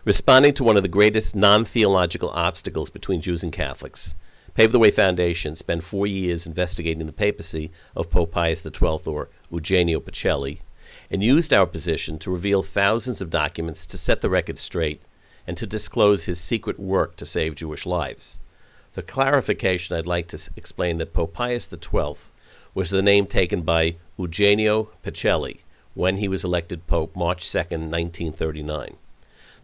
Responding to one of the greatest non-theological obstacles between Jews and Catholics, Pave the Way Foundation spent 4 years investigating the papacy of Pope Pius XII, or Eugenio Pacelli, and used our position to reveal thousands of documents to set the record straight and to disclose his secret work to save Jewish lives. For clarification, I'd like to explain that Pope Pius XII was the name taken by Eugenio Pacelli when he was elected Pope March 2, 1939.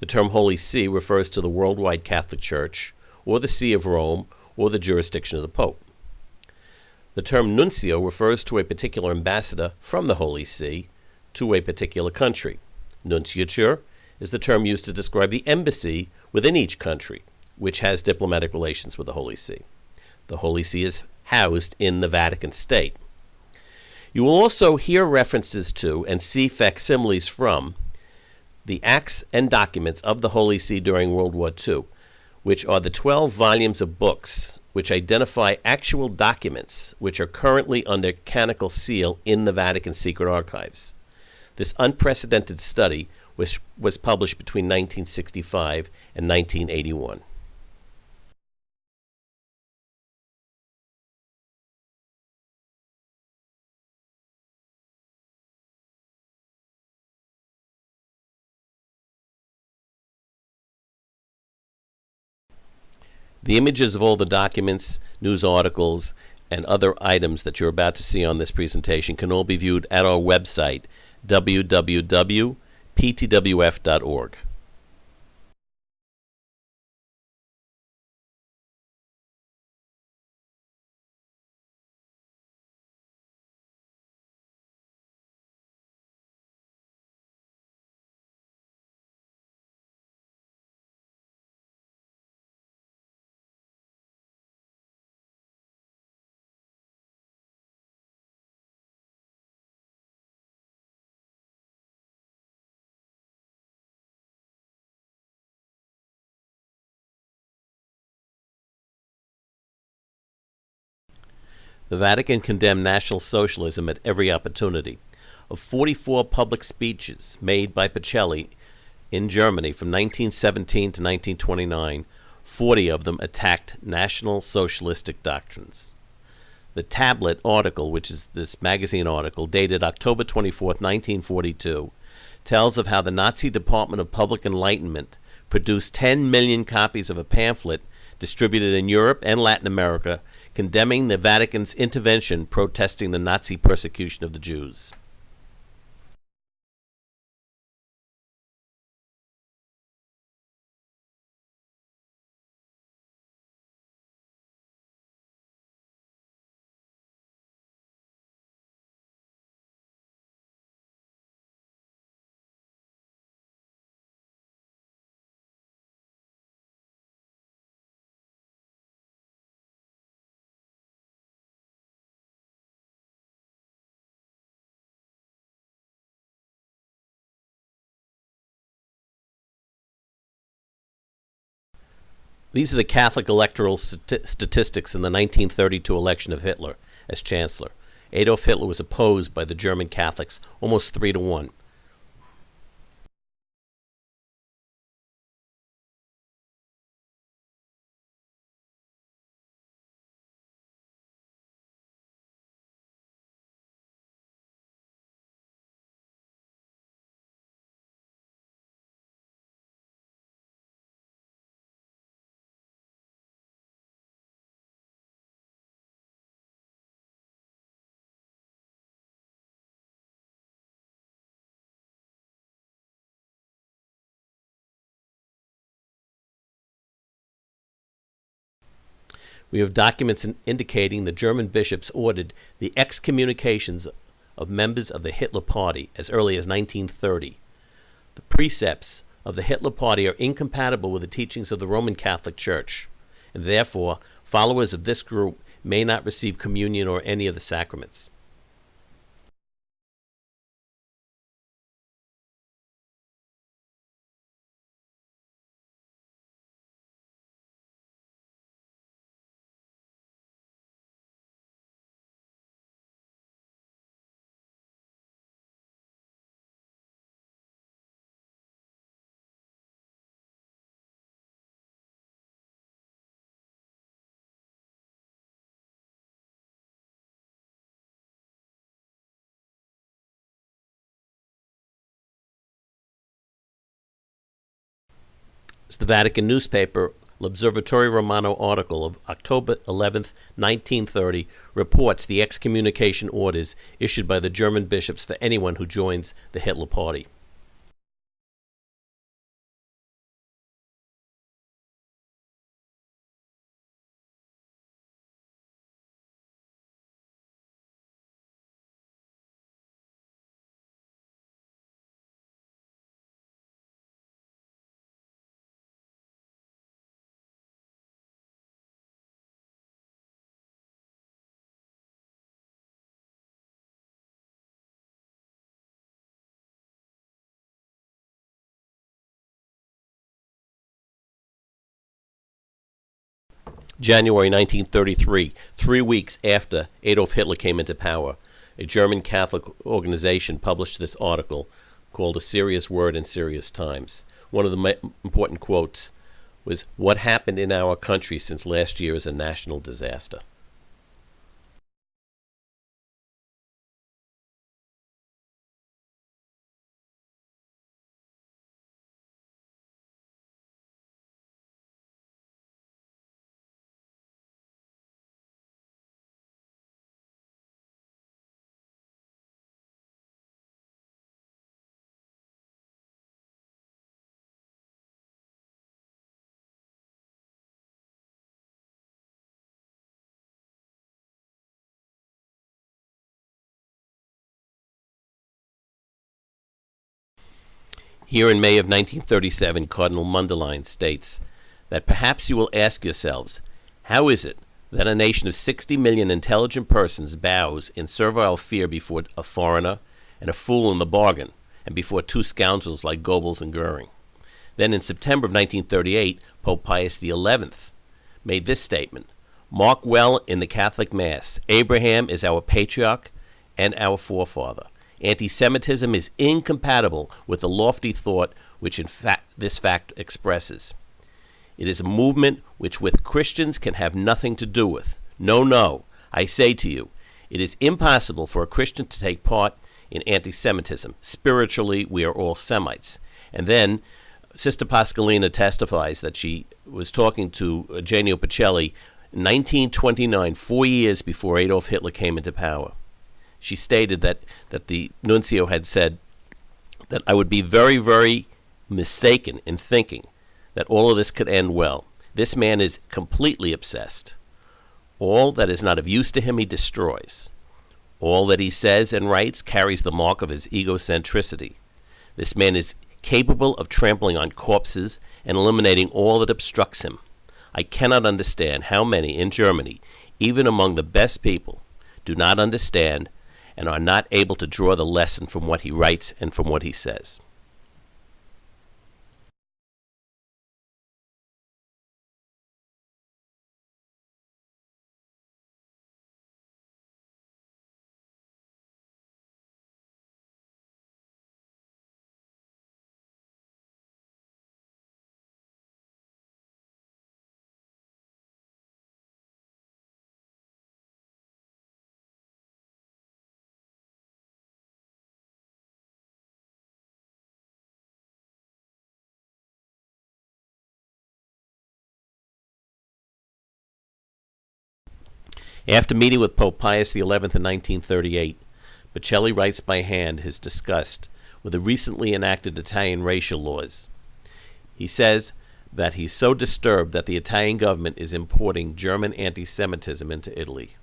The term Holy See refers to the worldwide Catholic Church, or the See of Rome, or the jurisdiction of the Pope. The term nuncio refers to a particular ambassador from the Holy See to a particular country. Nunciature is the term used to describe the embassy within each country, which has diplomatic relations with the Holy See. The Holy See is housed in the Vatican State. You will also hear references to and see facsimiles from the acts and documents of the Holy See during World War II, which are the 12 volumes of books which identify actual documents which are currently under canonical seal in the Vatican secret archives. This unprecedented study was published between 1965 and 1981. The images of all the documents, news articles, and other items that you're about to see on this presentation can all be viewed at our website, www.ptwf.org. The Vatican condemned National Socialism at every opportunity. Of 44 public speeches made by Pacelli in Germany from 1917 to 1929, 40 of them attacked National Socialistic doctrines. The Tablet article, which is this magazine article, dated October 24, 1942, tells of how the Nazi Department of Public Enlightenment produced 10 million copies of a pamphlet distributed in Europe and Latin America condemning the Vatican's intervention protesting the Nazi persecution of the Jews. These are the Catholic electoral statistics in the 1932 election of Hitler as Chancellor. Adolf Hitler was opposed by the German Catholics almost 3-1. We have documents indicating the German bishops ordered the excommunications of members of the Hitler Party as early as 1930. The precepts of the Hitler Party are incompatible with the teachings of the Roman Catholic Church, and therefore followers of this group may not receive communion or any of the sacraments. the Vatican newspaper L'Osservatore Romano article of October 11th, 1930 reports the excommunication orders issued by the German bishops for anyone who joins the Hitler Party. January 1933, 3 weeks after Adolf Hitler came into power, a German Catholic organization published this article called A Serious Word in Serious Times. One of the important quotes was, "What happened in our country since last year is a national disaster." Here in May of 1937, Cardinal Mundelein states that perhaps you will ask yourselves, how is it that a nation of 60 million intelligent persons bows in servile fear before a foreigner and a fool in the bargain, and before two scoundrels like Goebbels and Goering? Then in September of 1938, Pope Pius XI made this statement, "Mark well in the Catholic Mass, Abraham is our patriarch and our forefather. Anti-Semitism is incompatible with the lofty thought which in fact this fact expresses. It is a movement which with Christians can have nothing to do with. No, no, I say to you, it is impossible for a Christian to take part in anti-Semitism. Spiritually, we are all Semites." And then Sister Pasqualina testifies that she was talking to Eugenio Pacelli in 1929, 4 years before Adolf Hitler came into power. She stated that the nuncio had said that I would be very, very mistaken in thinking that all of this could end well. This man is completely obsessed. All that is not of use to him he destroys. All that he says and writes carries the mark of his egocentricity. This man is capable of trampling on corpses and eliminating all that obstructs him. I cannot understand how many in Germany, even among the best people, do not understand and are not able to draw the lesson from what he writes and from what he says. After meeting with Pope Pius XI in 1938, Pacelli writes by hand his disgust with the recently enacted Italian racial laws. He says that he's so disturbed that the Italian government is importing German anti-Semitism into Italy.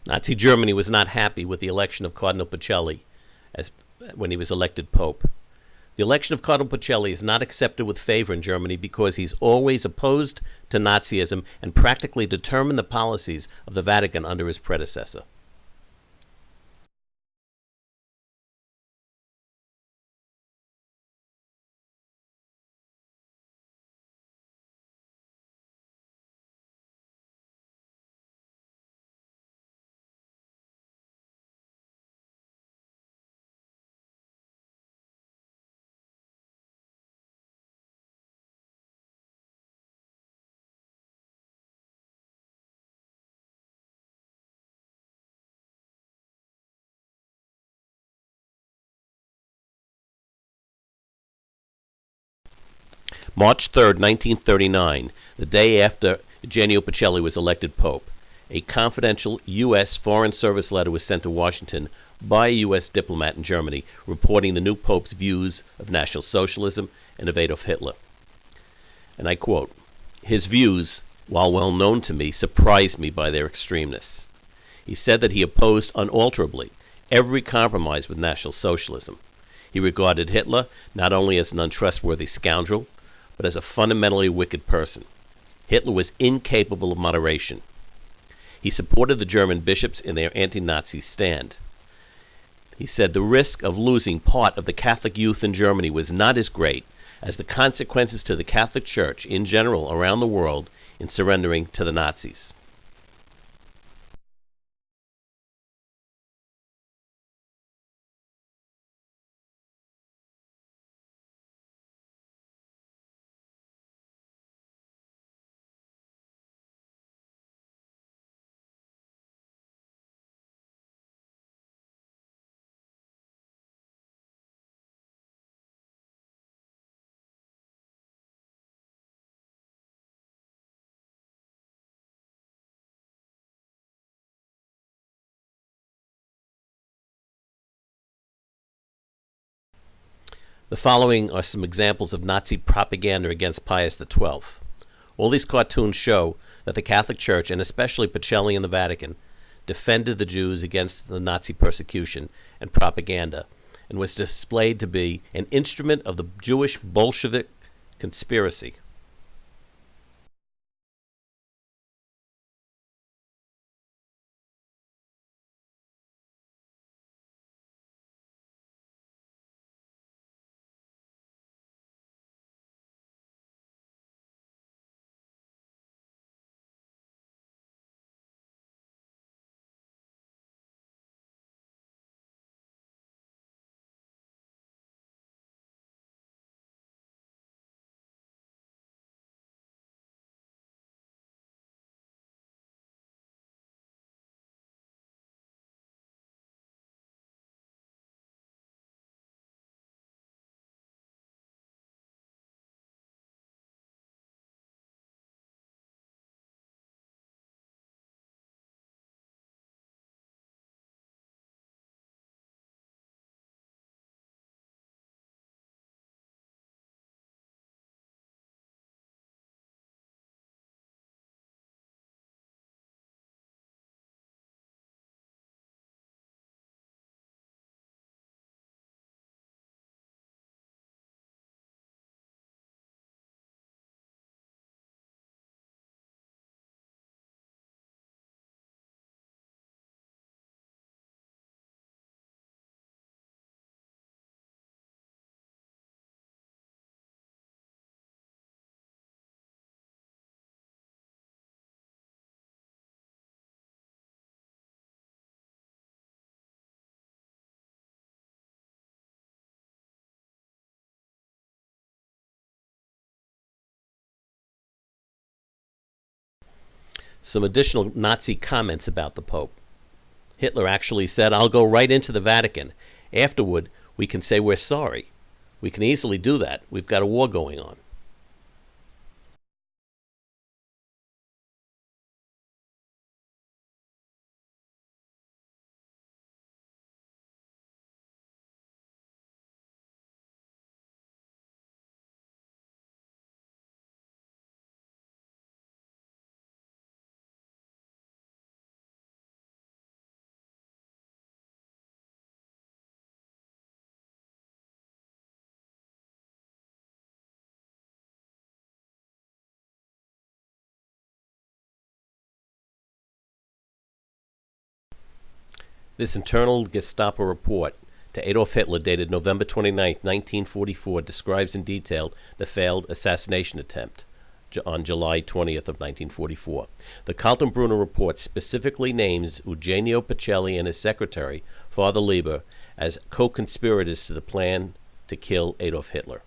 Nazi Germany was not happy with the election of Cardinal Pacelli when he was elected Pope. The election of Cardinal Pacelli is not accepted with favor in Germany because he's always opposed to Nazism and practically determined the policies of the Vatican under his predecessor. March 3rd, 1939, the day after Eugenio Pacelli was elected Pope, a confidential U.S. Foreign Service letter was sent to Washington by a U.S. diplomat in Germany reporting the new Pope's views of National Socialism and of Adolf Hitler. And I quote, "His views, while well known to me, surprised me by their extremeness. He said that he opposed unalterably every compromise with National Socialism. He regarded Hitler not only as an untrustworthy scoundrel, but as a fundamentally wicked person. Hitler was incapable of moderation. He supported the German bishops in their anti-Nazi stand. He said the risk of losing part of the Catholic youth in Germany was not as great as the consequences to the Catholic Church in general around the world in surrendering to the Nazis." The following are some examples of Nazi propaganda against Pius XII. All these cartoons show that the Catholic Church, and especially Pacelli and the Vatican, defended the Jews against the Nazi persecution and propaganda, and was displayed to be an instrument of the Jewish Bolshevik conspiracy. Some additional Nazi comments about the Pope. Hitler actually said, "I'll go right into the Vatican. Afterward, we can say we're sorry. We can easily do that. We've got a war going on." This internal Gestapo report to Adolf Hitler, dated November 29, 1944, describes in detail the failed assassination attempt on July 20th of 1944. The Kaltenbrunner report specifically names Eugenio Pacelli and his secretary, Father Lieber, as co-conspirators to the plan to kill Adolf Hitler.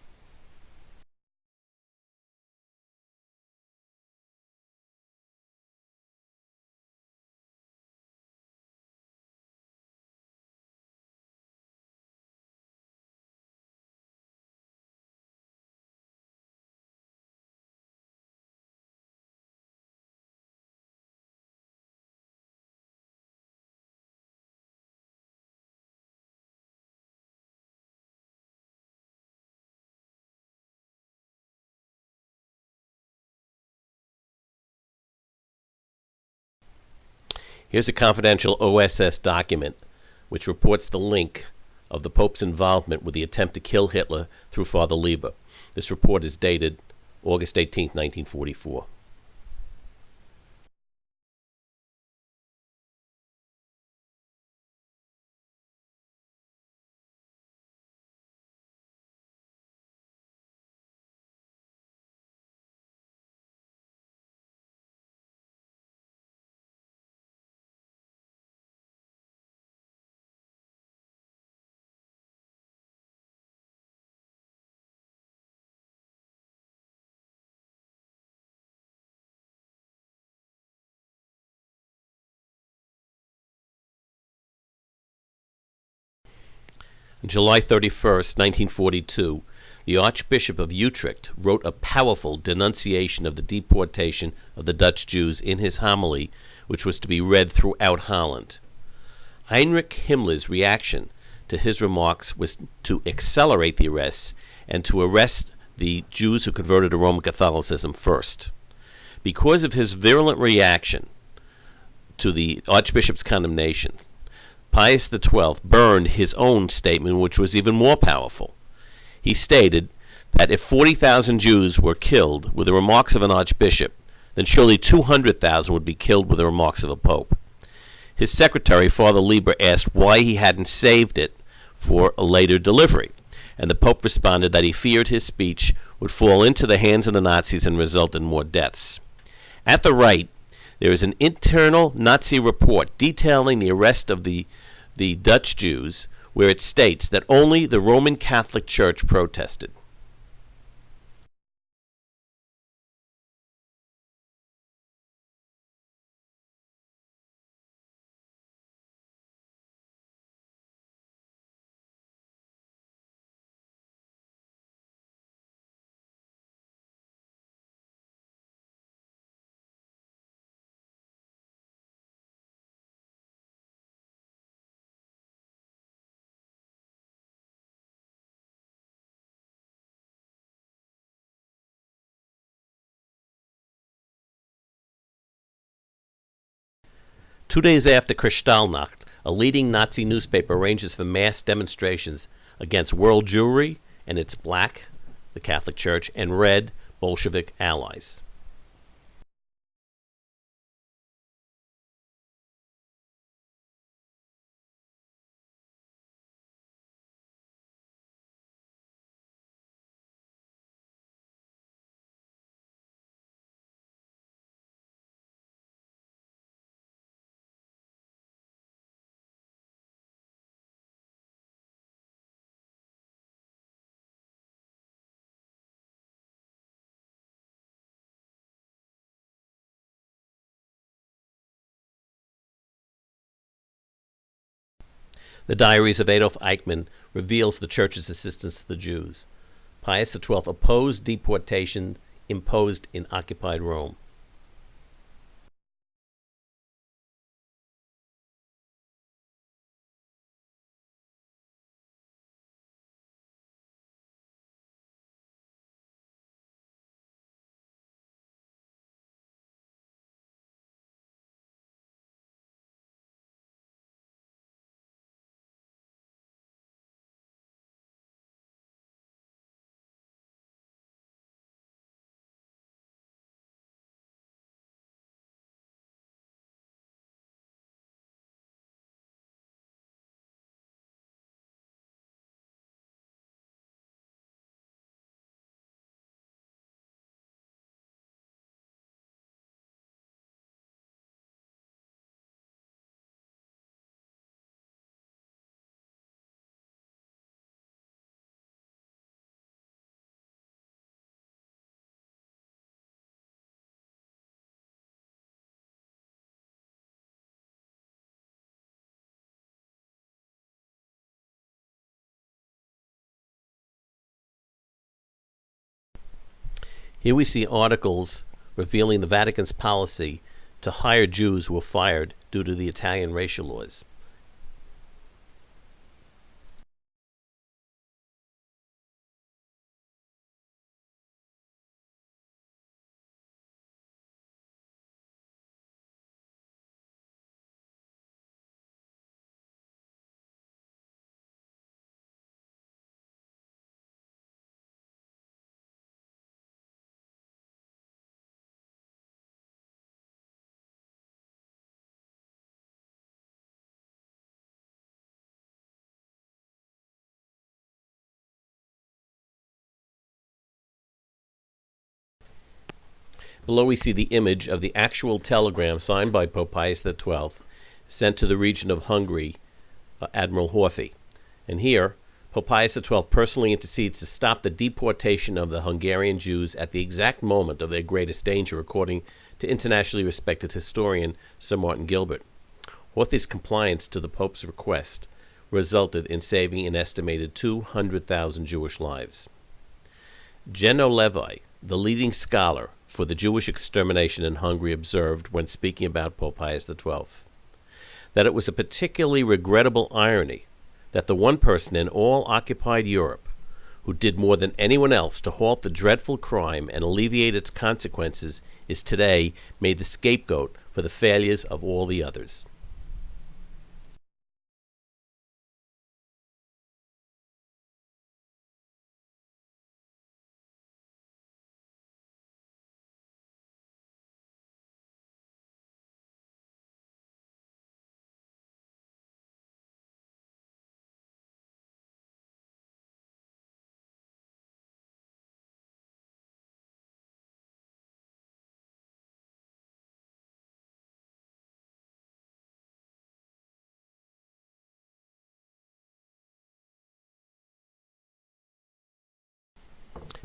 Here's a confidential OSS document which reports the link of the Pope's involvement with the attempt to kill Hitler through Father Lieber. This report is dated August 18, 1944. On July 31st, 1942, the Archbishop of Utrecht wrote a powerful denunciation of the deportation of the Dutch Jews in his homily, which was to be read throughout Holland. Heinrich Himmler's reaction to his remarks was to accelerate the arrests and to arrest the Jews who converted to Roman Catholicism first. Because of his virulent reaction to the Archbishop's condemnation, Pius XII burned his own statement, which was even more powerful. He stated that if 40,000 Jews were killed with the remarks of an archbishop, then surely 200,000 would be killed with the remarks of a pope. His secretary, Father Lieber, asked why he hadn't saved it for a later delivery, and the Pope responded that he feared his speech would fall into the hands of the Nazis and result in more deaths. At the right, there is an internal Nazi report detailing the arrest of the Dutch Jews, where it states that only the Roman Catholic Church protested. Two days after Kristallnacht, a leading Nazi newspaper arranges for mass demonstrations against world Jewry and its black, the Catholic Church, and red, Bolshevik allies. The Diaries of Adolf Eichmann reveals the Church's assistance to the Jews. Pius XII opposed deportation imposed in occupied Rome. Here we see articles revealing the Vatican's policy to hire Jews who were fired due to the Italian racial laws. Below we see the image of the actual telegram signed by Pope Pius XII sent to the region of Hungary, Admiral Horthy. And here, Pope Pius XII personally intercedes to stop the deportation of the Hungarian Jews at the exact moment of their greatest danger, according to internationally respected historian Sir Martin Gilbert. Horthy's compliance to the Pope's request resulted in saving an estimated 200,000 Jewish lives. Jenno Levi, the leading scholar for the Jewish extermination in Hungary, observed when speaking about Pope Pius XII that it was a particularly regrettable irony that the one person in all occupied Europe who did more than anyone else to halt the dreadful crime and alleviate its consequences is today made the scapegoat for the failures of all the others.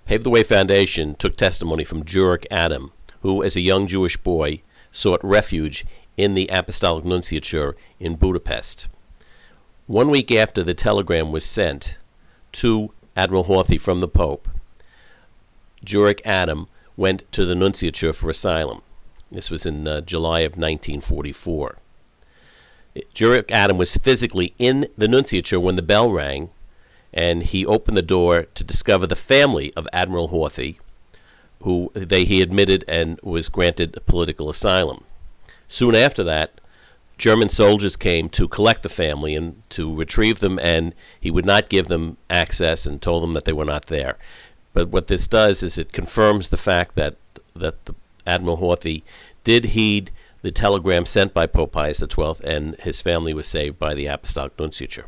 Pave the Way Foundation took testimony from Jurek Adam, who, as a young Jewish boy, sought refuge in the Apostolic Nunciature in Budapest. 1 week after the telegram was sent to Admiral Horthy from the Pope, Jurek Adam went to the Nunciature for asylum. This was in July of 1944. Jurek Adam was physically in the Nunciature when the bell rang, and he opened the door to discover the family of Admiral Horthy, who he admitted and was granted political asylum. Soon after that, German soldiers came to collect the family and to retrieve them, and he would not give them access and told them that they were not there. But what this does is it confirms the fact that the Admiral Horthy did heed the telegram sent by Pope Pius XII, and his family was saved by the Apostolic Nunciature.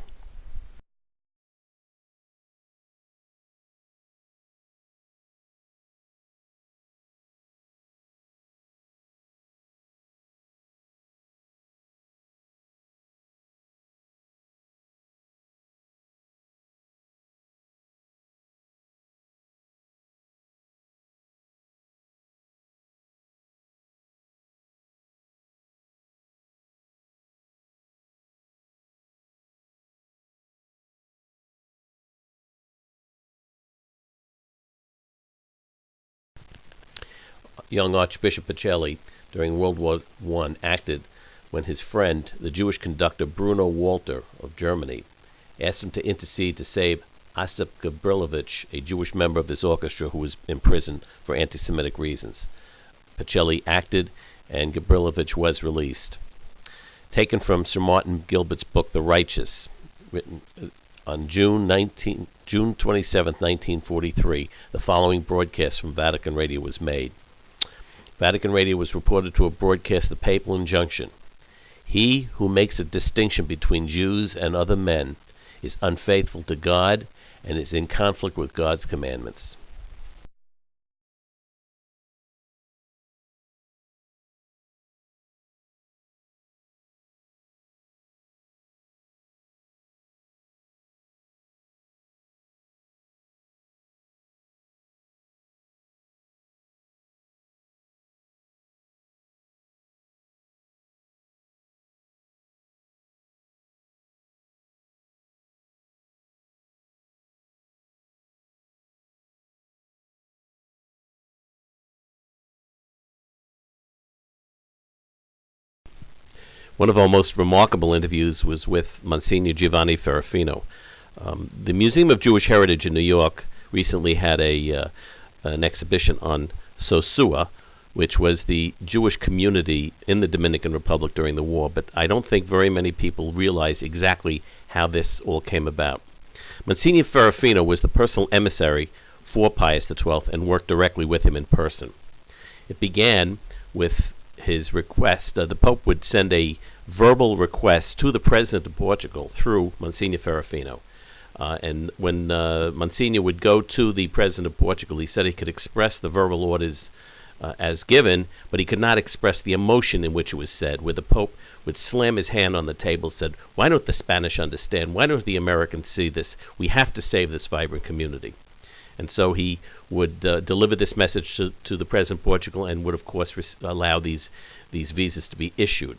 Young Archbishop Pacelli, during World War I, acted when his friend, the Jewish conductor Bruno Walter of Germany, asked him to intercede to save Osip Gabrilowitsch, a Jewish member of this orchestra who was in prison for anti-Semitic reasons. Pacelli acted, and Gabrilowitsch was released. Taken from Sir Martin Gilbert's book The Righteous, written on June 27, 1943, the following broadcast from Vatican Radio was made. Vatican Radio was reported to have broadcast the papal injunction: "He who makes a distinction between Jews and other men is unfaithful to God and is in conflict with God's commandments." One of our most remarkable interviews was with Monsignor Giovanni Ferrofino. The Museum of Jewish Heritage in New York recently had an exhibition on Sosua, which was the Jewish community in the Dominican Republic during the war, but I don't think very many people realize exactly how this all came about. Monsignor Ferrofino was the personal emissary for Pius XII and worked directly with him in person. It began with his request. The Pope would send a verbal request to the President of Portugal through Monsignor Ferrofino. And when Monsignor would go to the President of Portugal, he said he could express the verbal orders as given, but he could not express the emotion in which it was said, where the Pope would slam his hand on the table, said, "Why don't the Spanish understand? Why don't the Americans see this? We have to save this vibrant community." And so he would deliver this message to the President of Portugal, and would, of course, allow these visas to be issued.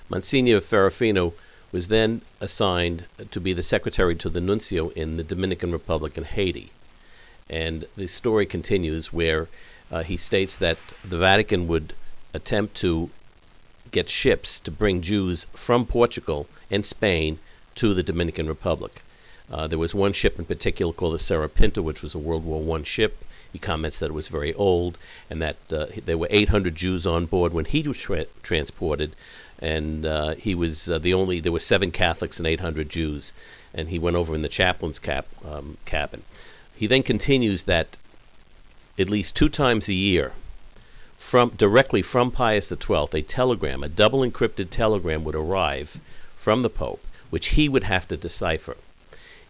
Monsignor Ferrofino was then assigned to be the secretary to the nuncio in the Dominican Republic and Haiti. And the story continues where he states that the Vatican would attempt to get ships to bring Jews from Portugal and Spain to the Dominican Republic. There was one ship in particular called the Serra Pinta, which was a World War I ship. He comments that it was very old, and that there were 800 Jews on board when he was transported, and he was there were 7 Catholics and 800 Jews, and he went over in the chaplain's cabin. He then continues that at least 2 times a year, directly from Pius XII, a telegram, a double encrypted telegram, would arrive from the Pope, which he would have to decipher.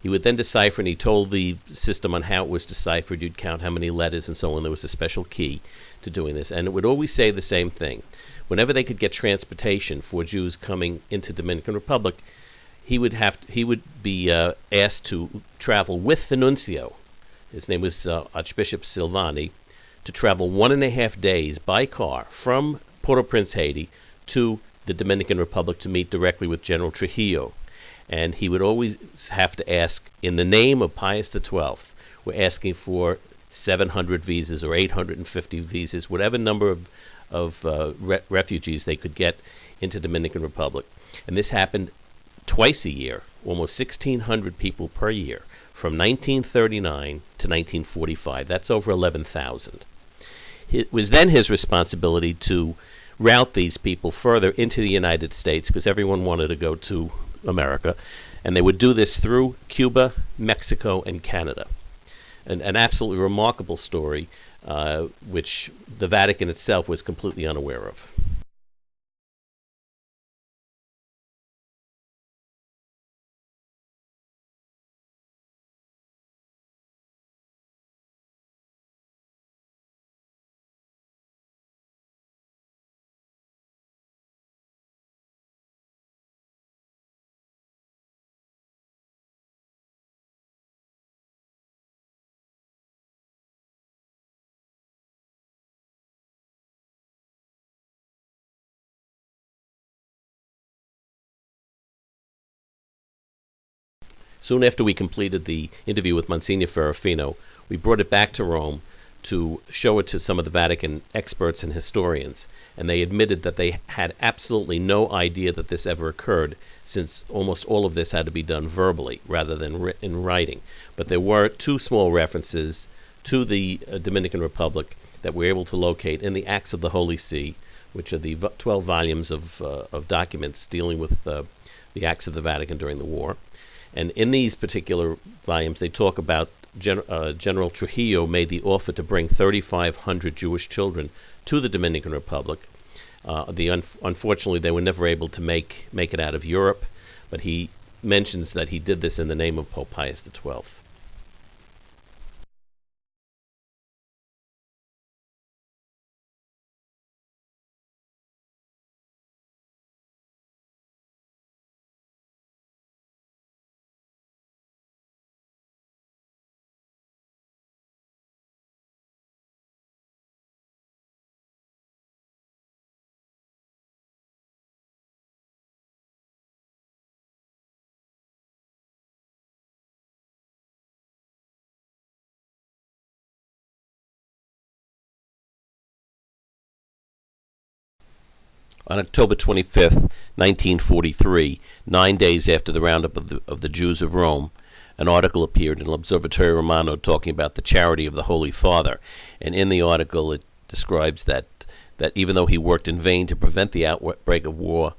He would then decipher, and he told the system on how it was deciphered. You'd count how many letters and so on. There was a special key to doing this, and it would always say the same thing. Whenever they could get transportation for Jews coming into Dominican Republic, he would be asked to travel with the nuncio. His name was Archbishop Silvani, to travel 1.5 days by car from Port-au-Prince, Haiti, to the Dominican Republic to meet directly with General Trujillo. And he would always have to ask, in the name of Pius XII, we're asking for 700 visas or 850 visas, whatever number of refugees they could get into Dominican Republic. And this happened twice a year, almost 1,600 people per year, from 1939 to 1945. That's over 11,000. It was then his responsibility to route these people further into the United States, because everyone wanted to go to America, and they would do this through Cuba, Mexico, and Canada. An absolutely remarkable story, which the Vatican itself was completely unaware of. Soon after we completed the interview with Monsignor Ferrofino, we brought it back to Rome to show it to some of the Vatican experts and historians, and they admitted that they had absolutely no idea that this ever occurred, since almost all of this had to be done verbally rather than in writing. But there were 2 small references to the Dominican Republic that we were able to locate in the Acts of the Holy See, which are the 12 volumes of documents dealing with the acts of the Vatican during the war. And in these particular volumes, they talk about General Trujillo made the offer to bring 3,500 Jewish children to the Dominican Republic. Unfortunately, they were never able to make it out of Europe, but he mentions that he did this in the name of Pope Pius XII. On October 25th, 1943, 9 days after the roundup of the Jews of Rome, an article appeared in L'Osservatore Romano talking about the charity of the Holy Father. And in the article, it describes that even though he worked in vain to prevent the outbreak of war,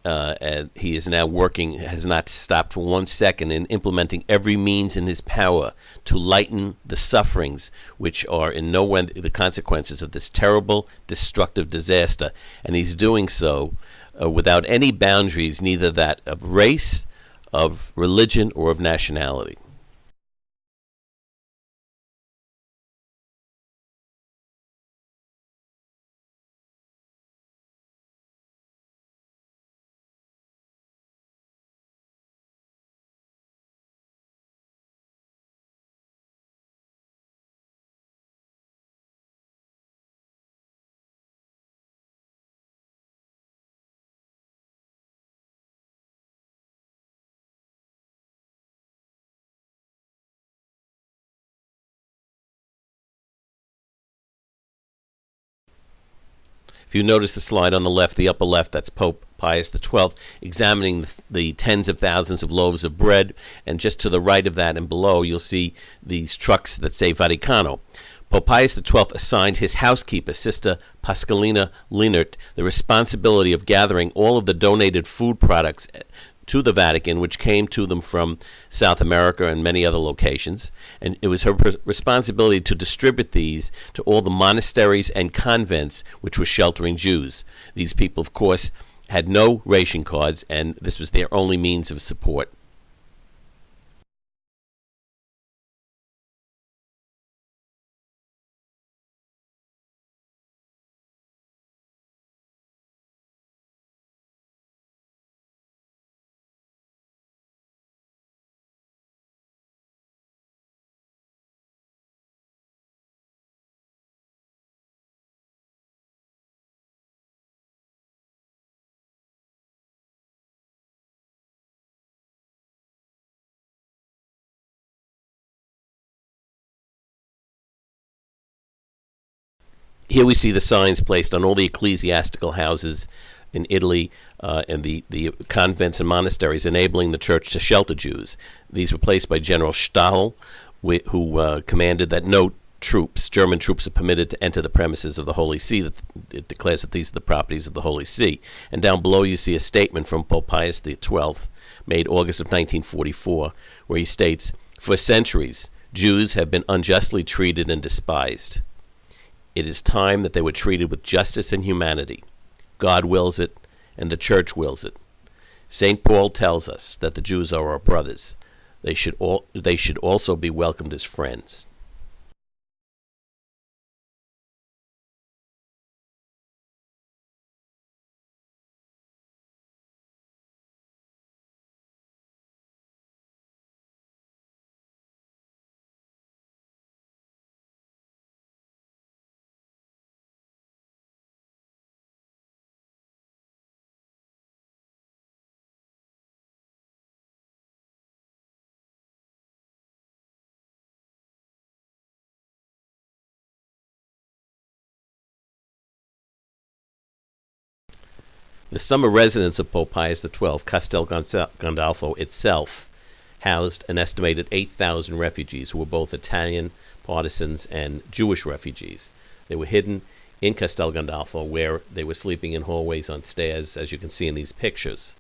and he is now working, has not stopped for 1 second in implementing every means in his power to lighten the sufferings which are in no way the consequences of this terrible, destructive disaster. And he's doing so without any boundaries, neither that of race, of religion, or of nationality. If you notice the slide on the left, the upper left, that's Pope Pius XII examining the tens of thousands of loaves of bread, and just to the right of that and below, you'll see these trucks that say Vaticano. Pope Pius XII assigned his housekeeper, Sister Pascalina Linert, the responsibility of gathering all of the donated food products to the Vatican, which came to them from South America and many other locations. And it was her responsibility to distribute these to all the monasteries and convents which were sheltering Jews. These people, of course, had no ration cards, and this was their only means of support. Here we see the signs placed on all the ecclesiastical houses in Italy and the convents and monasteries enabling the church to shelter Jews. These were placed by General Stahl, who commanded that no troops, German troops, are permitted to enter the premises of the Holy See. It declares that these are the properties of the Holy See. And down below you see a statement from Pope Pius XII, made August of 1944, where he states, "For centuries, Jews have been unjustly treated and despised. It is time that they were treated with justice and humanity. God wills it, and the Church wills it. St. Paul tells us that the Jews are our brothers. They should also be welcomed as friends." The summer residence of Pope Pius XII, Castel Gandolfo itself, housed an estimated 8,000 refugees who were both Italian partisans and Jewish refugees. They were hidden in Castel Gandolfo, where they were sleeping in hallways, on stairs, as you can see in these pictures.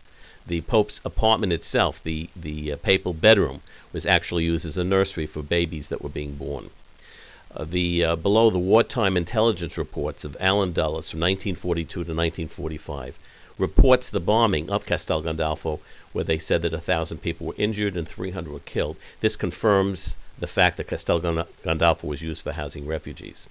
The Pope's apartment itself, the papal bedroom, was actually used as a nursery for babies that were being born. Below, the wartime intelligence reports of Alan Dulles from 1942 to 1945 reports the bombing of Castel Gandolfo, where they said that 1,000 people were injured and 300 were killed. This confirms the fact that Castel Gandolfo was used for housing refugees.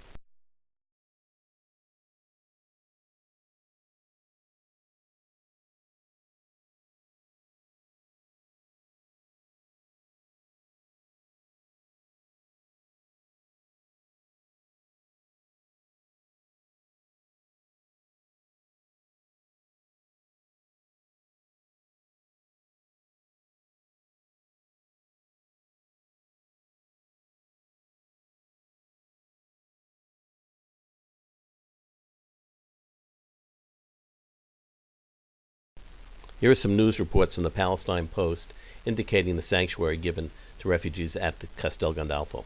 Here are some news reports from the Palestine Post indicating the sanctuary given to refugees at the Castel Gandolfo.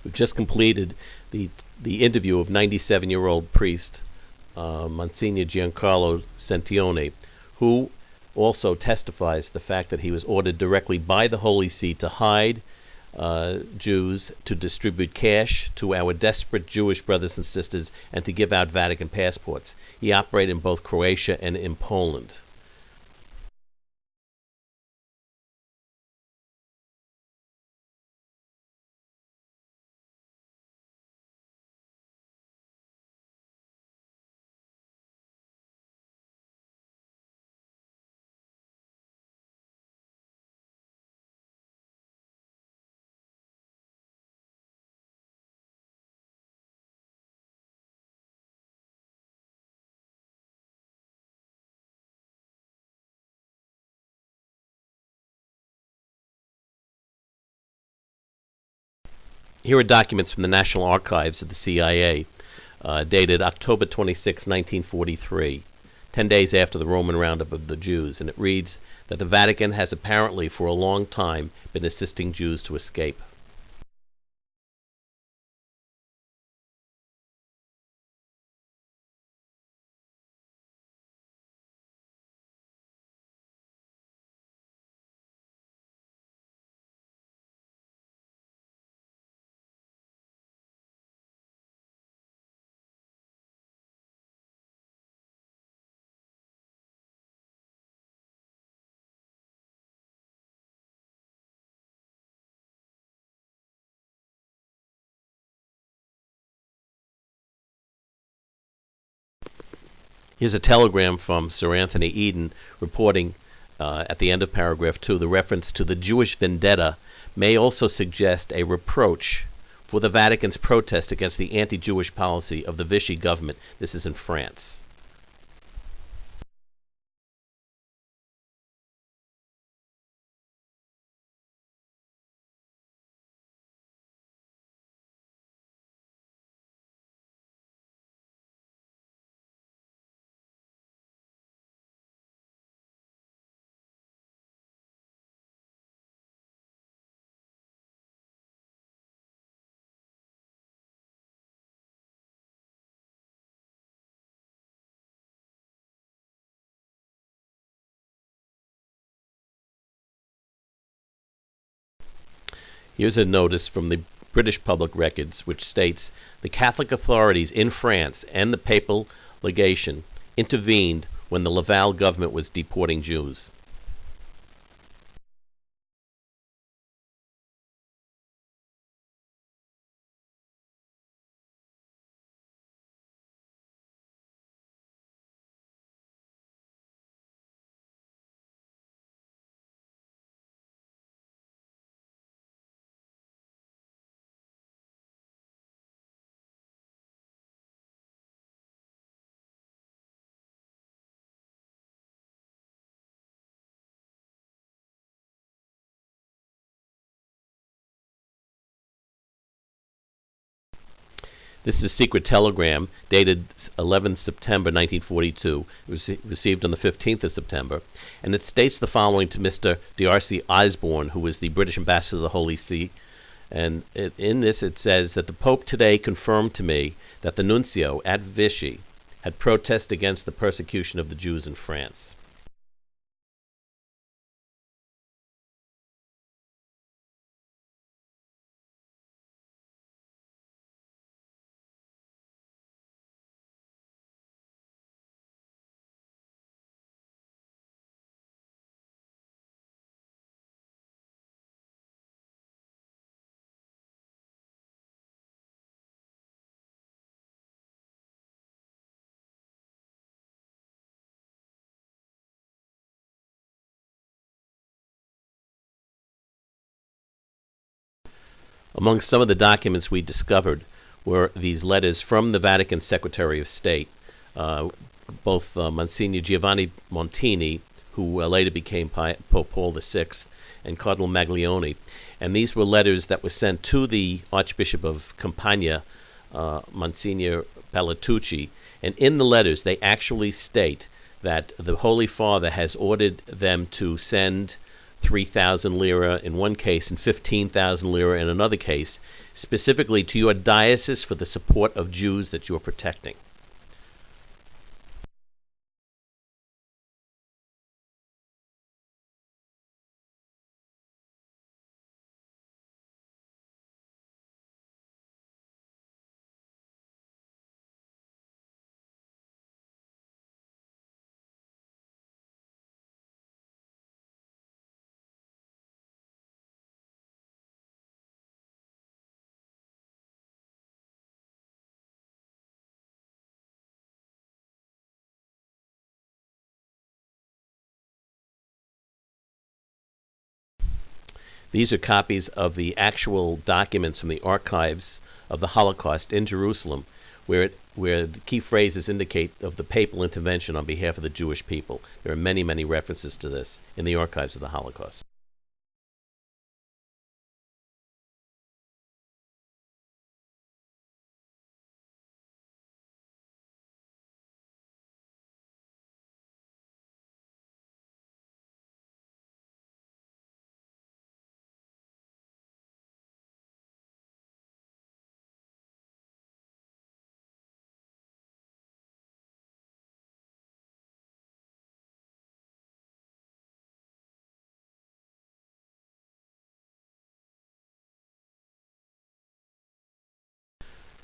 We've just completed the interview of 97-year-old priest Monsignor Giancarlo Sentione, who also testifies the fact that he was ordered directly by the Holy See to hide Jews, to distribute cash to our desperate Jewish brothers and sisters, and to give out Vatican passports. He operated in both Croatia and in Poland. Here are documents from the National Archives of the CIA, dated October 26, 1943, 10 days after the Roman roundup of the Jews, and it reads that the Vatican has apparently for a long time been assisting Jews to escape. Here's a telegram from Sir Anthony Eden reporting at the end of paragraph 2, the reference to the Jewish vendetta may also suggest a reproach for the Vatican's protest against the anti-Jewish policy of the Vichy government. This is in France. Here's a notice from the British Public Records which states the Catholic authorities in France and the papal legation intervened when the Laval government was deporting Jews. This is a secret telegram dated 11 September 1942. It was received on the 15th of September, and it states the following to Mr. D'Arcy Osborne, who was the British ambassador to the Holy See. And in this it says that the Pope today confirmed to me that the nuncio at Vichy had protested against the persecution of the Jews in France. Among some of the documents we discovered were these letters from the Vatican Secretary of State, both Monsignor Giovanni Montini, who later became Pope Paul VI, and Cardinal Maglione. And these were letters that were sent to the Archbishop of Campania, Monsignor Palatucci. And in the letters, they actually state that the Holy Father has ordered them to send 3,000 lira in one case and 15,000 lira in another case, specifically to your diocese for the support of Jews that you are protecting. These are copies of the actual documents from the archives of the Holocaust in Jerusalem, where the key phrases indicate of the papal intervention on behalf of the Jewish people. There are many, many references to this in the archives of the Holocaust.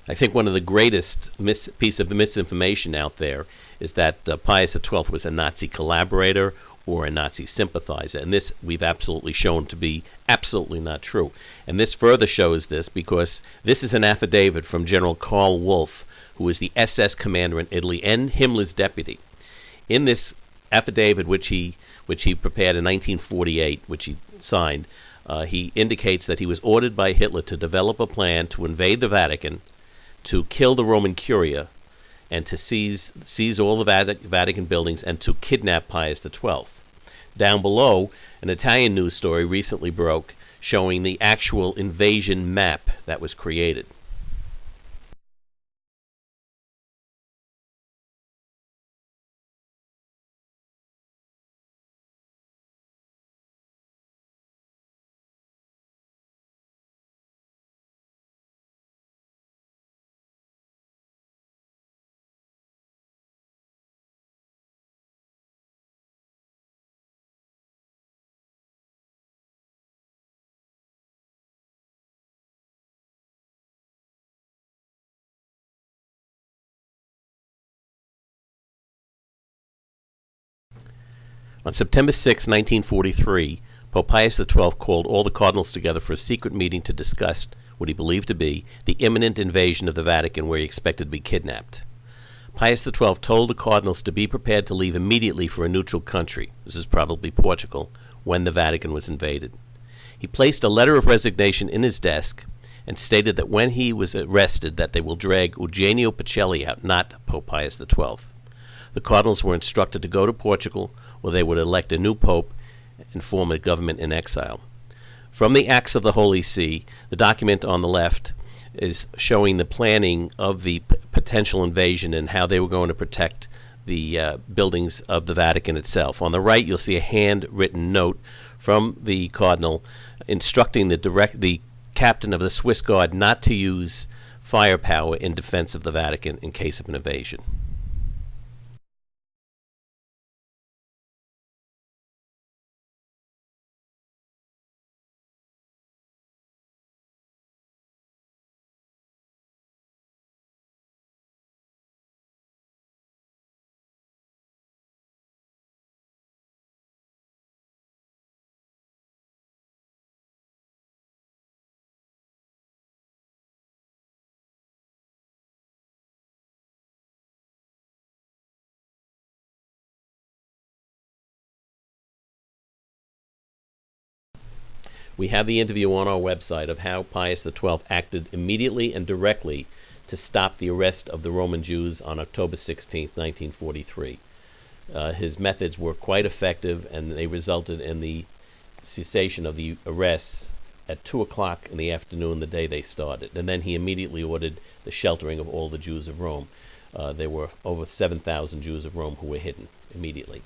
I think one of the greatest piece of misinformation out there is that Pius XII was a Nazi collaborator or a Nazi sympathizer, and this we've absolutely shown to be absolutely not true. And this further shows this because this is an affidavit from General Karl Wolff, who was the SS commander in Italy and Himmler's deputy. In this affidavit, which he prepared in 1948, which he signed, he indicates that he was ordered by Hitler to develop a plan to invade the Vatican, to kill the Roman Curia, and to seize all the Vatican buildings, and to kidnap Pius XII. Down below, an Italian news story recently broke showing the actual invasion map that was created. On September 6, 1943, Pope Pius XII called all the cardinals together for a secret meeting to discuss what he believed to be the imminent invasion of the Vatican, where he expected to be kidnapped. Pius XII told the cardinals to be prepared to leave immediately for a neutral country, this is probably Portugal, when the Vatican was invaded. He placed a letter of resignation in his desk and stated that when he was arrested that they will drag Eugenio Pacelli out, not Pope Pius XII. The cardinals were instructed to go to Portugal, where they would elect a new pope and form a government in exile. From the Acts of the Holy See, the document on the left is showing the planning of the potential invasion and how they were going to protect the buildings of the Vatican itself. On the right, you'll see a handwritten note from the cardinal instructing the captain of the Swiss Guard not to use firepower in defense of the Vatican in case of an invasion. We have the interview on our website of how Pius XII acted immediately and directly to stop the arrest of the Roman Jews on October 16, 1943. His methods were quite effective, and they resulted in the cessation of the arrests at 2 o'clock in the afternoon the day they started. And then he immediately ordered the sheltering of all the Jews of Rome. There were over 7,000 Jews of Rome who were hidden immediately.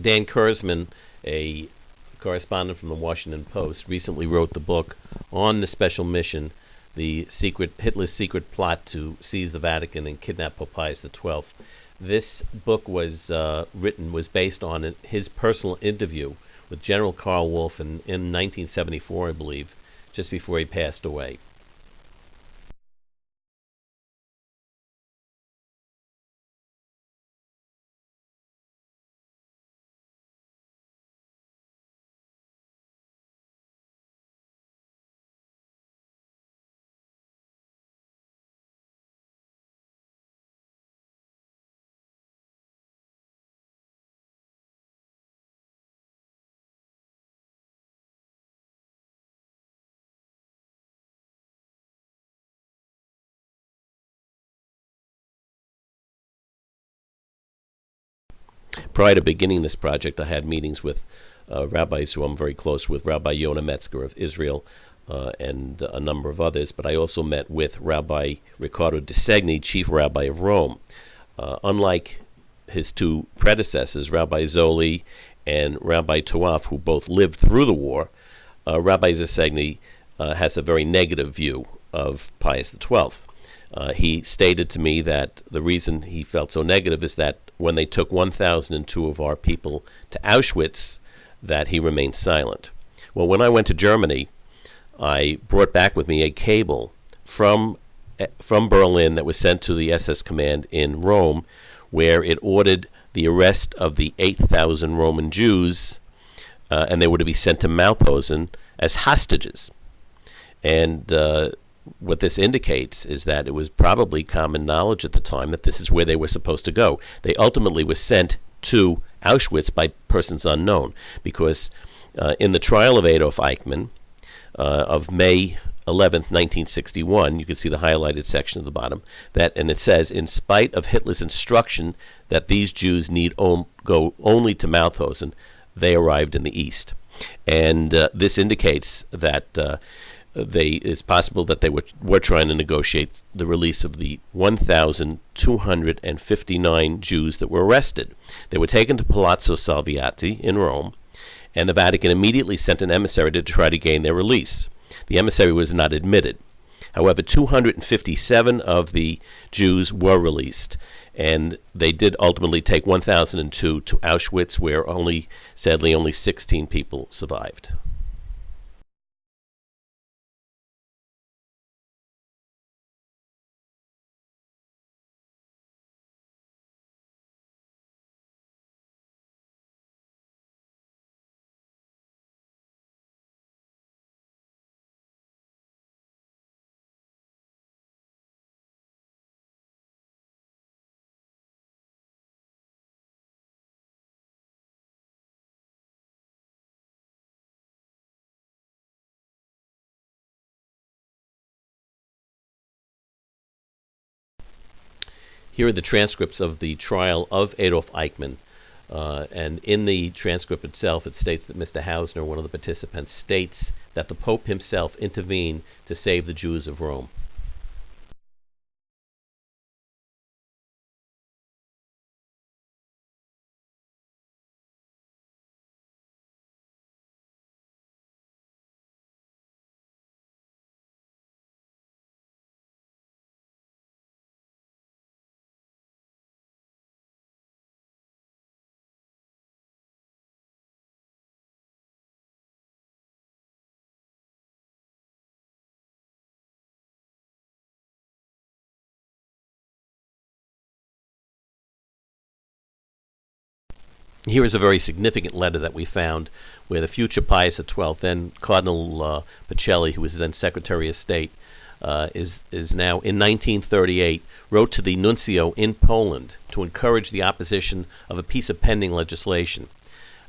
Dan Kurzman, a correspondent from the Washington Post, recently wrote the book on the special mission, Hitler's secret plot to seize the Vatican and kidnap Pope Pius XII. This book was based on his personal interview with General Karl Wolff in 1974, I believe, just before he passed away. Prior to beginning this project, I had meetings with rabbis who I'm very close with, Rabbi Yonah Metzger of Israel, and a number of others, but I also met with Rabbi Riccardo Di Segni, Chief Rabbi of Rome. Unlike his two predecessors, Rabbi Zoli and Rabbi Toaf, who both lived through the war, Rabbi Di Segni has a very negative view of Pius XII. He stated to me that the reason he felt so negative is that when they took 1,002 of our people to Auschwitz, that he remained silent. Well, when I went to Germany, I brought back with me a cable from Berlin that was sent to the SS command in Rome, where it ordered the arrest of the 8,000 Roman Jews, and they were to be sent to Mauthausen as hostages. And what this indicates is that it was probably common knowledge at the time that this is where they were supposed to go. They ultimately were sent to Auschwitz by persons unknown, because in the trial of Adolf Eichmann of May 11th, 1961, you can see the highlighted section at the bottom, and it says, in spite of Hitler's instruction that these Jews need go only to Mauthausen, they arrived in the East. And this indicates that it's possible that they were trying to negotiate the release of the 1,259 Jews that were arrested. They were taken to Palazzo Salviati in Rome, and the Vatican immediately sent an emissary to try to gain their release. The emissary was not admitted. However, 257 of the Jews were released, and they did ultimately take 1,002 to Auschwitz, where sadly, only 16 people survived. Here are the transcripts of the trial of Adolf Eichmann. And in the transcript itself, it states that Mr. Hausner, one of the participants, states that the Pope himself intervened to save the Jews of Rome. Here is a very significant letter that we found where the future Pius XII, then Cardinal Pacelli, who was then Secretary of State, is now in 1938, wrote to the nuncio in Poland to encourage the opposition of a piece of pending legislation.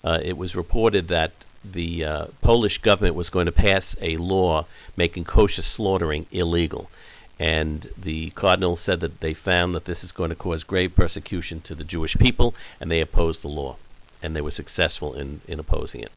It was reported that the Polish government was going to pass a law making kosher slaughtering illegal. And the cardinal said that they found that this is going to cause grave persecution to the Jewish people, and they opposed the law. And they were successful in opposing it.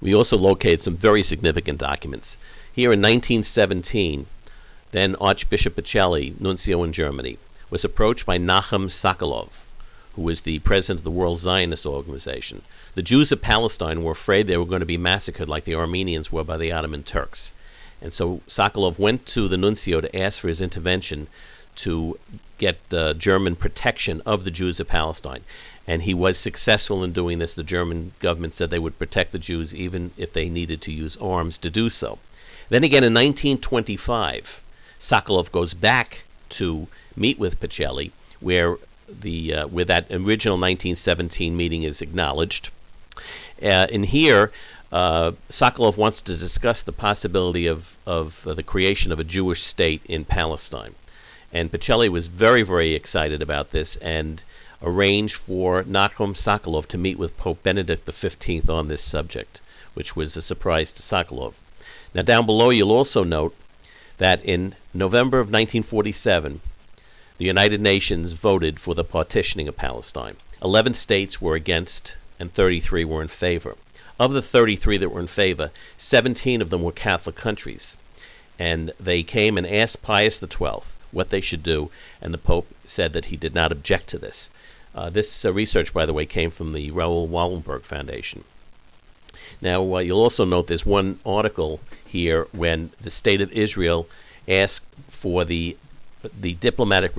We also located some very significant documents. Here in 1917, then Archbishop Pacelli, nuncio in Germany, was approached by Nachum Sokolov, who was the president of the World Zionist Organization. The Jews of Palestine were afraid they were going to be massacred like the Armenians were by the Ottoman Turks. And so Sokolov went to the nuncio to ask for his intervention to get German protection of the Jews of Palestine. And he was successful in doing this. The German government said they would protect the Jews even if they needed to use arms to do so. Then again in 1925, Sokolov goes back to meet with Pacelli, where that original 1917 meeting is acknowledged. And here, Sokolov wants to discuss the possibility of the creation of a Jewish state in Palestine. And Pacelli was very, very excited about this and arranged for Nachum Sokolov to meet with Pope Benedict XV on this subject, which was a surprise to Sokolov. Now down below you'll also note that in November of 1947, the United Nations voted for the partitioning of Palestine. 11 states were against and 33 were in favor. Of the 33 that were in favor, 17 of them were Catholic countries. And they came and asked Pius XII what they should do, and the Pope said that he did not object to this. This research, by the way, came from the Raoul Wallenberg Foundation. Now, you'll also note there's one article here when the State of Israel asked for the diplomatic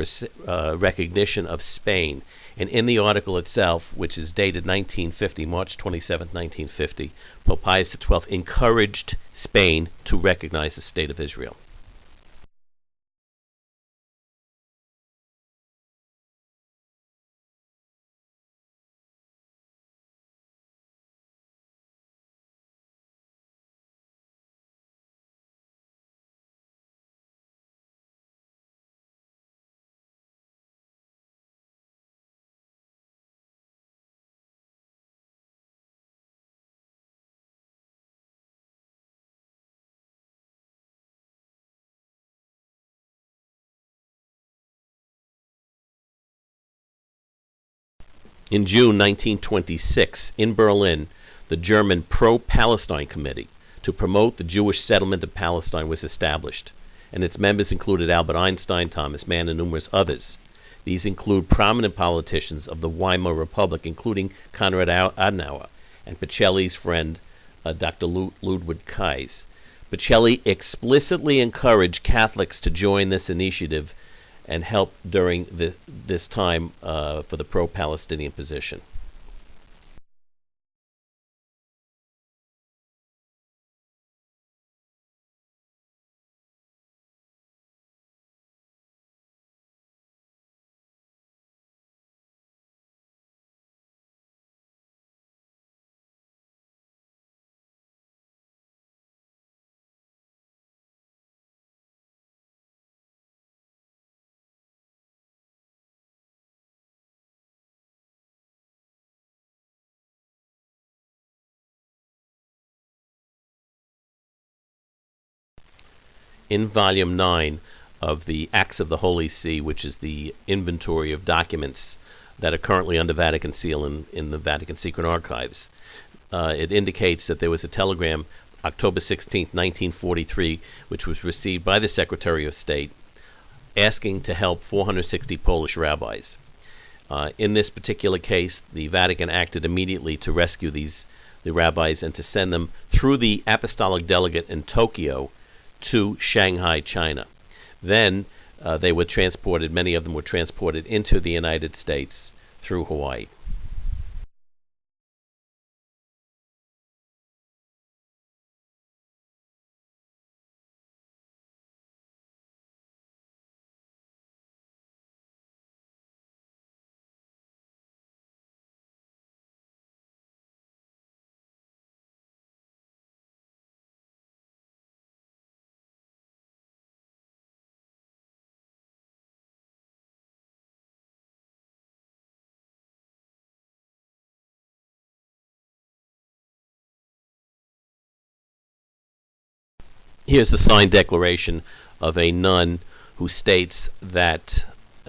recognition of Spain. And in the article itself, which is dated 1950, March 27, 1950, Pope Pius XII encouraged Spain to recognize the State of Israel. In June 1926, in Berlin, the German Pro-Palestine Committee to promote the Jewish settlement of Palestine was established, and its members included Albert Einstein, Thomas Mann, and numerous others. These include prominent politicians of the Weimar Republic, including Konrad Adenauer and Pacelli's friend, Dr. Ludwig Kays. Pacelli explicitly encouraged Catholics to join this initiative and help during this time for the pro-Palestinian position. In Volume 9 of the Acts of the Holy See, which is the inventory of documents that are currently under Vatican seal in the Vatican Secret Archives, it indicates that there was a telegram October 16, 1943, which was received by the Secretary of State asking to help 460 Polish rabbis. In this particular case, the Vatican acted immediately to rescue the rabbis and to send them through the apostolic delegate in Tokyo to Shanghai, China. Then they were transported, many of them were transported into the United States through Hawaii. Here's the signed declaration of a nun who states that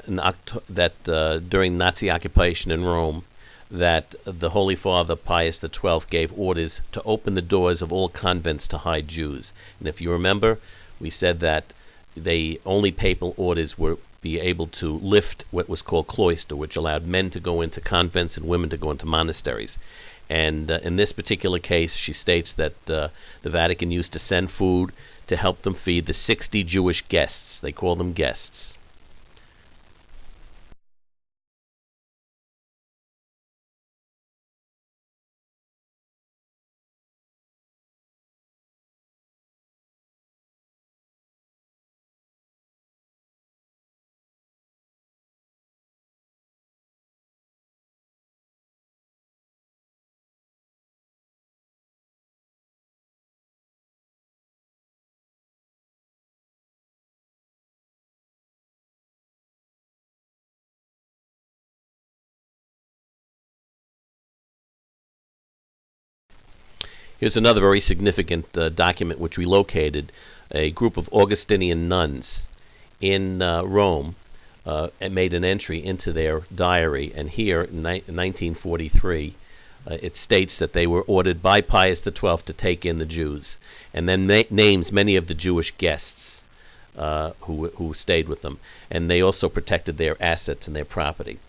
during Nazi occupation in Rome, that the Holy Father Pius XII gave orders to open the doors of all convents to hide Jews. And if you remember, we said that only papal orders were be able to lift what was called cloister, which allowed men to go into convents and women to go into monasteries. And in this particular case, she states that the Vatican used to send food to help them feed the 60 Jewish guests. They call them guests. Here's another very significant document which we located. A group of Augustinian nuns in Rome and made an entry into their diary, and here in 1943 it states that they were ordered by Pius XII to take in the Jews, and then names many of the Jewish guests who stayed with them, and they also protected their assets and their property.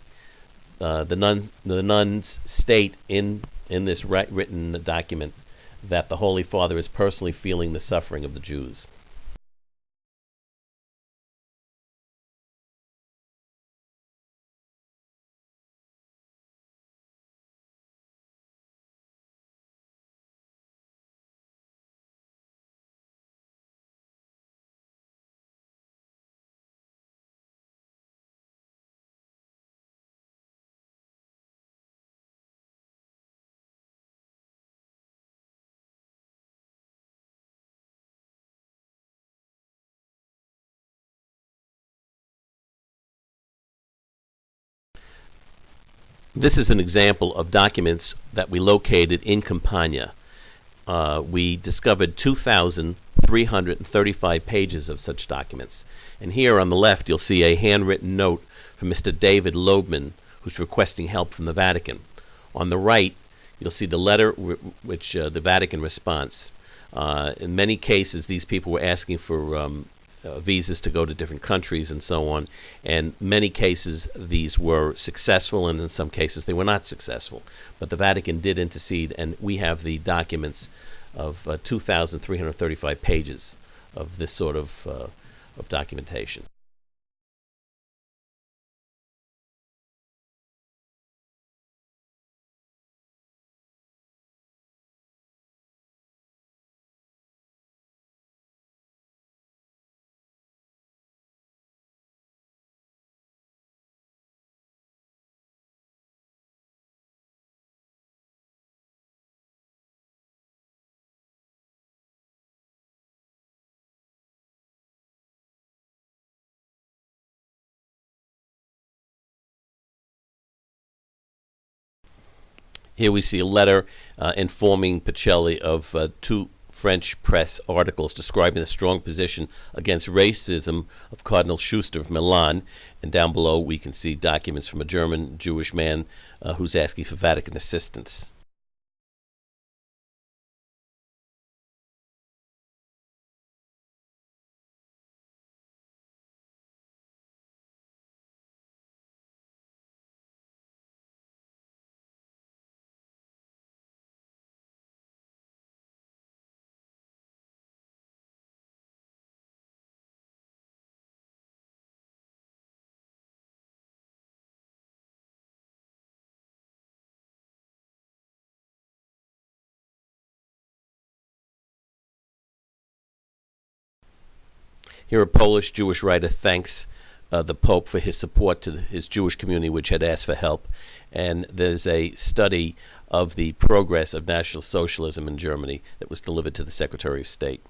The nuns state in this written document that the Holy Father is personally feeling the suffering of the Jews. This is an example of documents that we located in Campania. We discovered 2,335 pages of such documents. And here on the left you'll see a handwritten note from Mr. David Loebman, who's requesting help from the Vatican. On the right you'll see the letter which the Vatican response. In many cases these people were asking for visas to go to different countries and so on. And many cases these were successful, and in some cases they were not successful. But the Vatican did intercede, and we have the documents of 2,335 pages of this sort of documentation. Here we see a letter informing Pacelli of two French press articles describing the strong position against racism of Cardinal Schuster of Milan. And down below we can see documents from a German Jewish man who's asking for Vatican assistance. Here, a Polish Jewish writer thanks the Pope for his support to his Jewish community, which had asked for help. And there's a study of the progress of National Socialism in Germany that was delivered to the Secretary of State.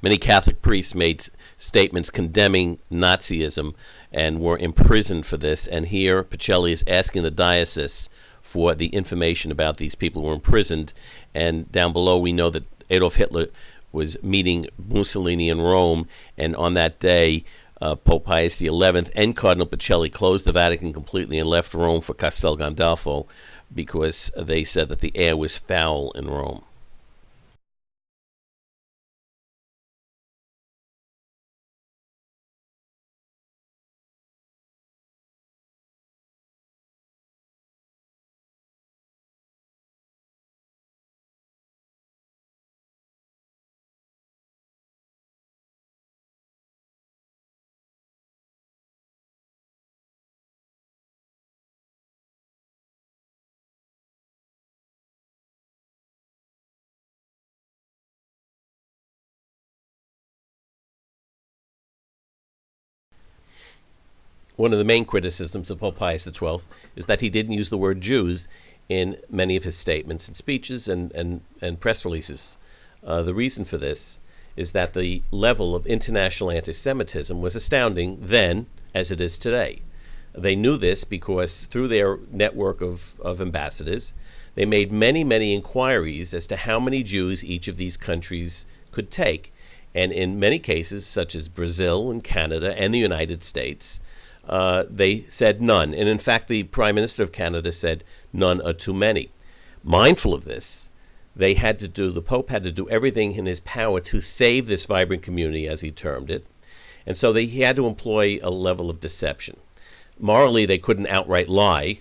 Many Catholic priests made statements condemning Nazism and were imprisoned for this. And here, Picelli is asking the diocese for the information about these people who were imprisoned. And down below, we know that Adolf Hitler was meeting Mussolini in Rome, and on that day, Pope Pius XI and Cardinal Picelli closed the Vatican completely and left Rome for Castel Gandolfo because they said that the air was foul in Rome. One of the main criticisms of Pope Pius XII is that he didn't use the word Jews in many of his statements and speeches and press releases. The reason for this is that the level of international anti-Semitism was astounding then as it is today. They knew this because through their network of ambassadors, they made many, many inquiries as to how many Jews each of these countries could take. And in many cases, such as Brazil and Canada and the United States, they said none. And in fact, the Prime Minister of Canada said none are too many. Mindful of this, the Pope had to do everything in his power to save this vibrant community, as he termed it. And so he had to employ a level of deception. Morally, they couldn't outright lie.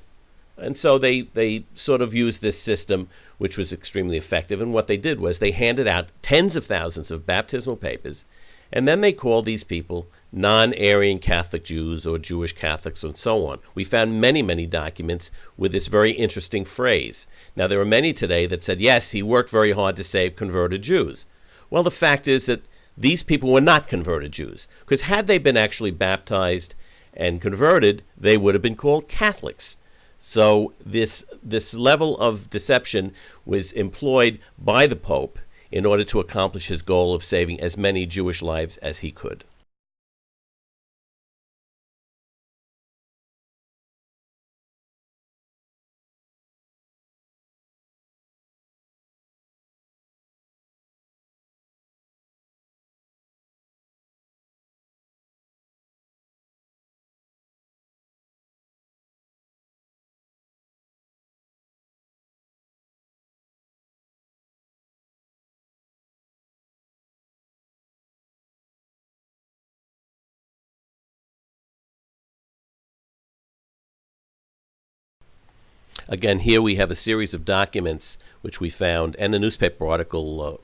And so they sort of used this system, which was extremely effective. And what they did was they handed out tens of thousands of baptismal papers, and then they called these people non-Aryan Catholic Jews or Jewish Catholics and so on. We found many, many documents with this very interesting phrase. Now, there are many today that said, yes, he worked very hard to save converted Jews. Well, the fact is that these people were not converted Jews, because had they been actually baptized and converted, they would have been called Catholics. So this level of deception was employed by the Pope in order to accomplish his goal of saving as many Jewish lives as he could. Again, here we have a series of documents which we found, and a newspaper article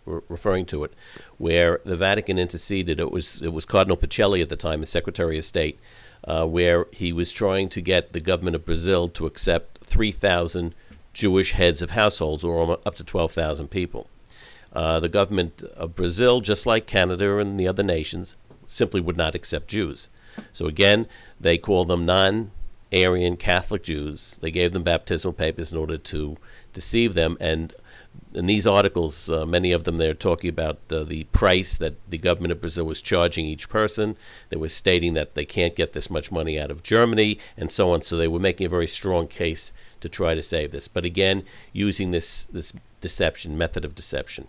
referring to it, where the Vatican interceded. It was Cardinal Picelli at the time, as Secretary of State, where he was trying to get the government of Brazil to accept 3,000 Jewish heads of households, or up to 12,000 people. The government of Brazil, just like Canada and the other nations, simply would not accept Jews. So again, they call them non-Aryan Catholic Jews. They gave them baptismal papers in order to deceive them. And in these articles, many of them, they're talking about the price that the government of Brazil was charging each person. They were stating that they can't get this much money out of Germany and so on. So they were making a very strong case to try to save this. But again, using this deception, method of deception.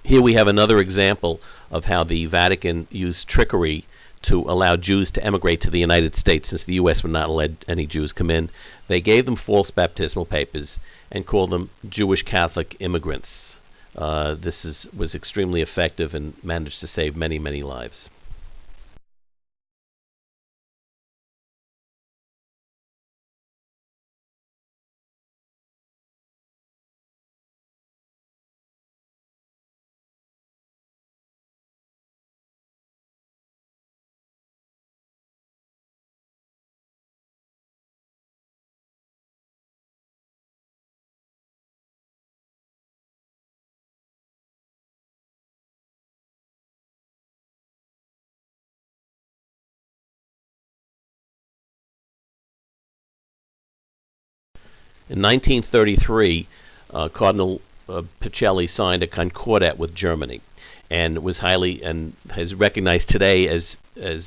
Here we have another example of how the Vatican used trickery to allow Jews to emigrate to the United States, since the U.S. would not let any Jews come in. They gave them false baptismal papers and called them Jewish Catholic immigrants. This was extremely effective and managed to save many, many lives. In 1933, Cardinal Pacelli signed a concordat with Germany, and is recognized today as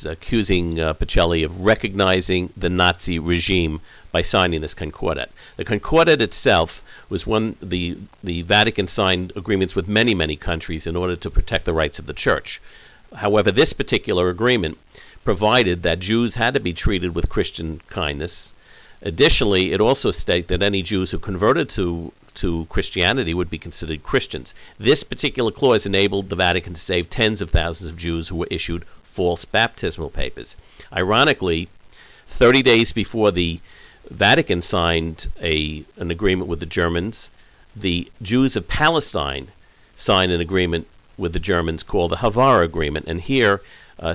accusing Pacelli of recognizing the Nazi regime by signing this concordat. The concordat itself was the Vatican signed agreements with many, many countries in order to protect the rights of the Church. However, this particular agreement provided that Jews had to be treated with Christian kindness. Additionally, it also stated that any Jews who converted to Christianity would be considered Christians. This particular clause enabled the Vatican to save tens of thousands of Jews who were issued false baptismal papers. Ironically, 30 days before the Vatican signed an agreement with the Germans, the Jews of Palestine signed an agreement with the Germans called the Havara Agreement, and here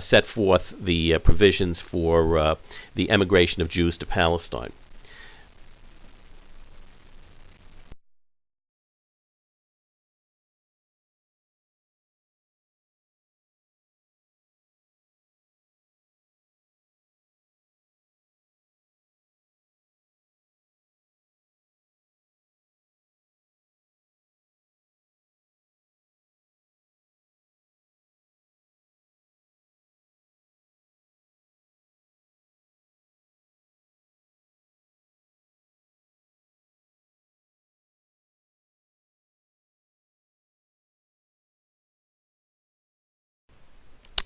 set forth the provisions for the emigration of Jews to Palestine.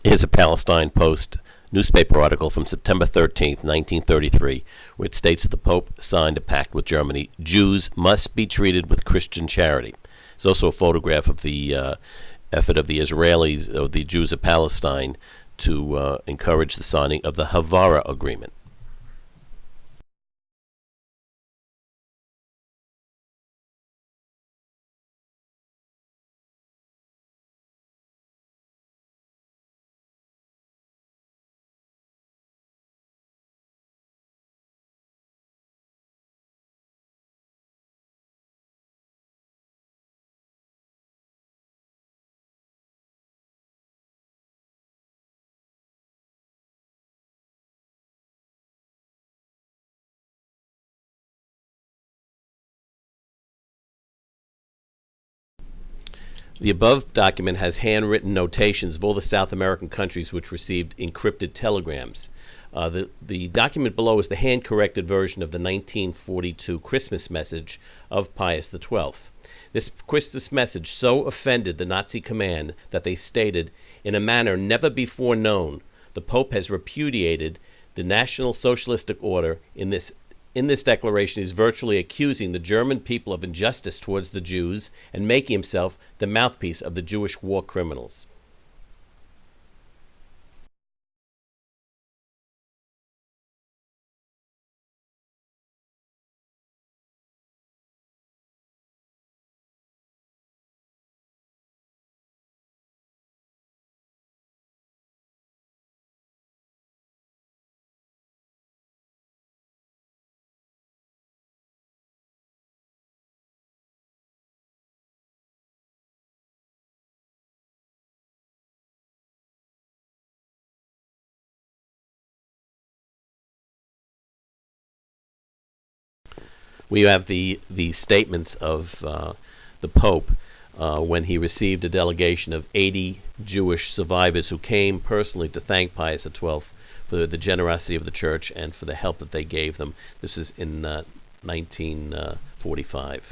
Here's a Palestine Post newspaper article from September 13th, 1933, where it states that the Pope signed a pact with Germany. Jews must be treated with Christian charity. There's also a photograph of the effort of the Israelis, of the Jews of Palestine, to encourage the signing of the Havara Agreement. The above document has handwritten notations of all the South American countries which received encrypted telegrams. The document below is the hand-corrected version of the 1942 Christmas message of Pius XII. This Christmas message so offended the Nazi command that they stated, in a manner never before known, the Pope has repudiated the National Socialistic Order. In this declaration, he is virtually accusing the German people of injustice towards the Jews and making himself the mouthpiece of the Jewish war criminals. We have the statements of the Pope when he received a delegation of 80 Jewish survivors who came personally to thank Pius XII for the generosity of the Church and for the help that they gave them. This is in 1945.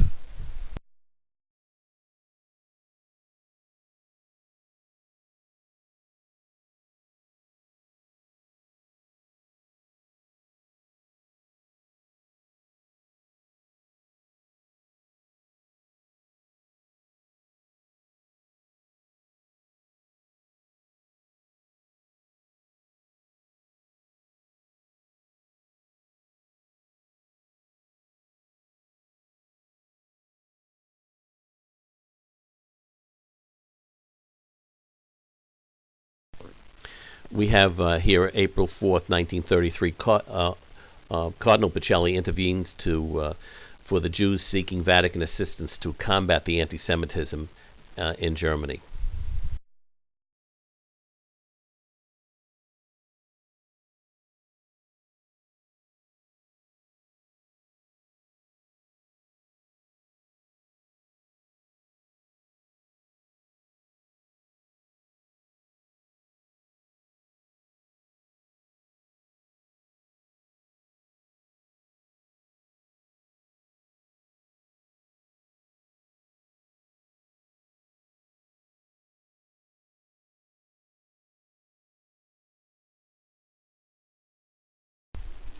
We have here April 4th, 1933, Cardinal Pacelli intervenes for the Jews seeking Vatican assistance to combat the anti-Semitism in Germany.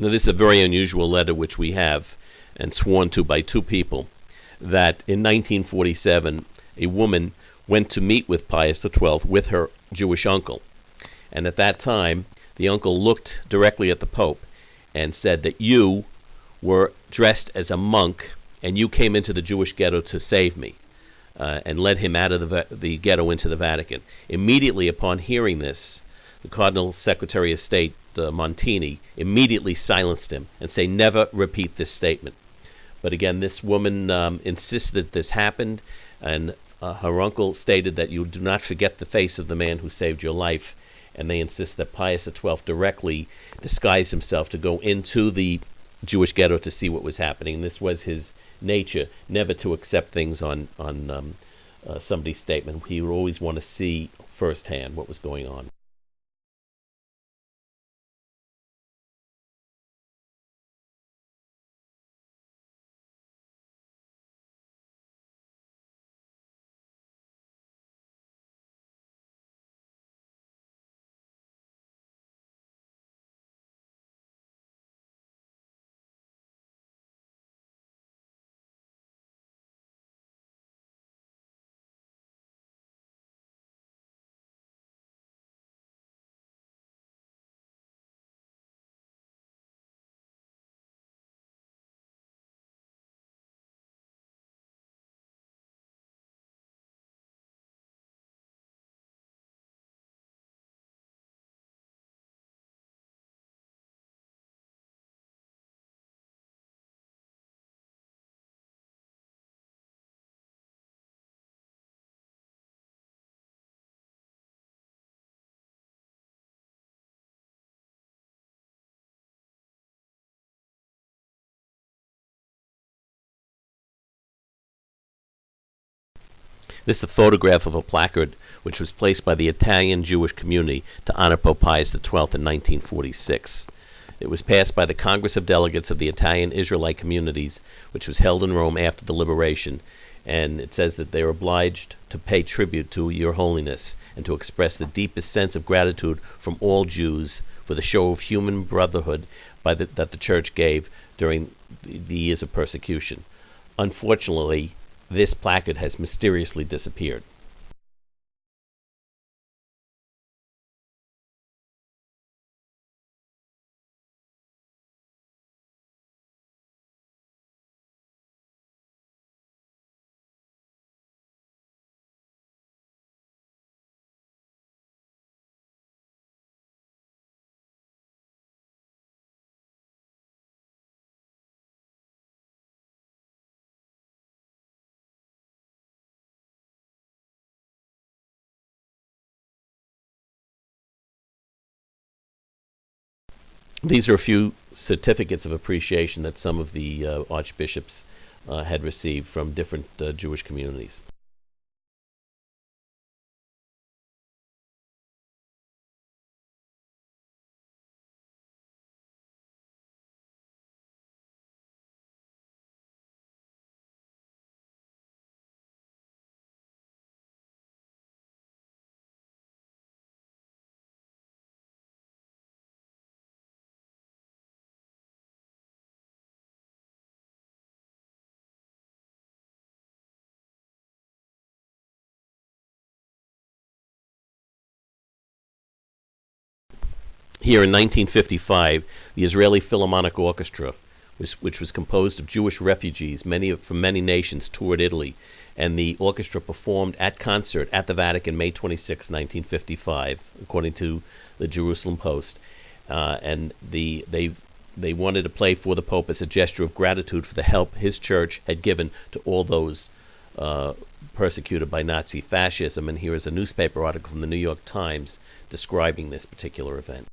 Now, this is a very unusual letter which we have, and sworn to by two people, that in 1947 a woman went to meet with Pius XII with her Jewish uncle. And at that time, the uncle looked directly at the Pope and said that you were dressed as a monk and you came into the Jewish ghetto to save me, and led him out of the ghetto into the Vatican. Immediately upon hearing this, the Cardinal Secretary of State, Montini, immediately silenced him and said, never repeat this statement. But again, this woman insisted that this happened, and her uncle stated that you do not forget the face of the man who saved your life, and they insist that Pius XII directly disguised himself to go into the Jewish ghetto to see what was happening. This was his nature, never to accept things on somebody's statement. He would always want to see firsthand what was going on. This is a photograph of a placard which was placed by the Italian Jewish community to honor Pope Pius XII in 1946. It was passed by the Congress of Delegates of the Italian Israelite Communities, which was held in Rome after the liberation, and it says that they are obliged to pay tribute to Your Holiness and to express the deepest sense of gratitude from all Jews for the show of human brotherhood that the Church gave during the years of persecution. Unfortunately, this placard has mysteriously disappeared. These are a few certificates of appreciation that some of the archbishops had received from different Jewish communities. Here in 1955, the Israeli Philharmonic Orchestra which was composed of Jewish refugees, from many nations, toured Italy, and the orchestra performed at concert at the Vatican May 26, 1955, according to the Jerusalem Post. And they wanted to play for the Pope as a gesture of gratitude for the help his church had given to all those persecuted by Nazi fascism. And here is a newspaper article from the New York Times describing this particular event.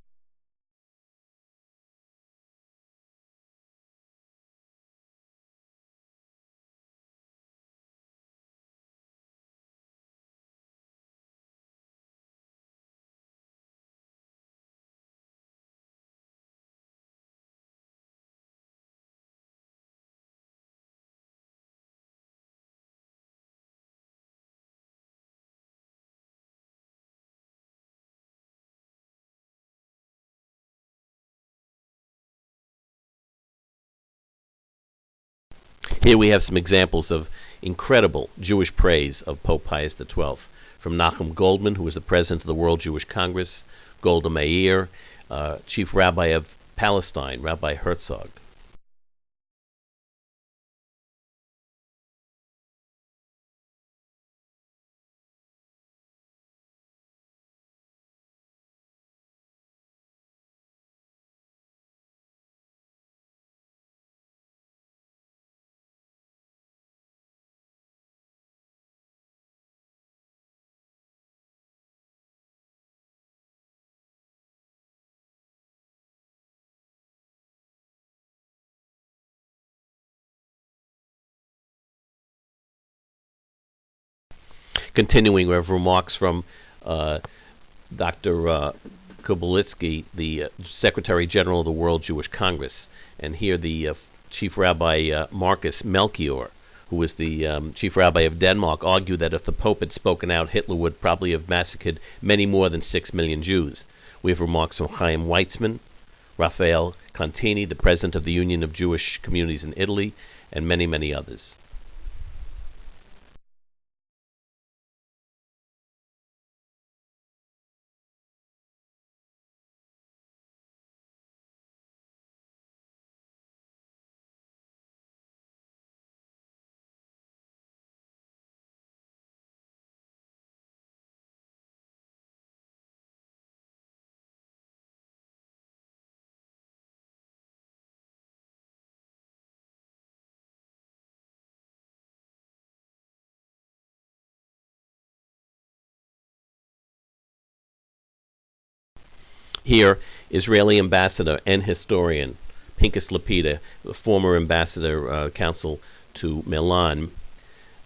Here we have some examples of incredible Jewish praise of Pope Pius XII, from Nachum Goldman, who was the president of the World Jewish Congress, Golda Meir, Chief Rabbi of Palestine, Rabbi Herzog. Continuing, we have remarks from Dr. Kubalitsky, the Secretary General of the World Jewish Congress. And here the Chief Rabbi Marcus Melchior, who was the Chief Rabbi of Denmark, argued that if the Pope had spoken out, Hitler would probably have massacred many more than 6 million Jews. We have remarks from Chaim Weitzman, Raphael Contini, the President of the Union of Jewish Communities in Italy, and many, many others. Here, Israeli ambassador and historian Pinchas Lapida, the former ambassador consul to Milan,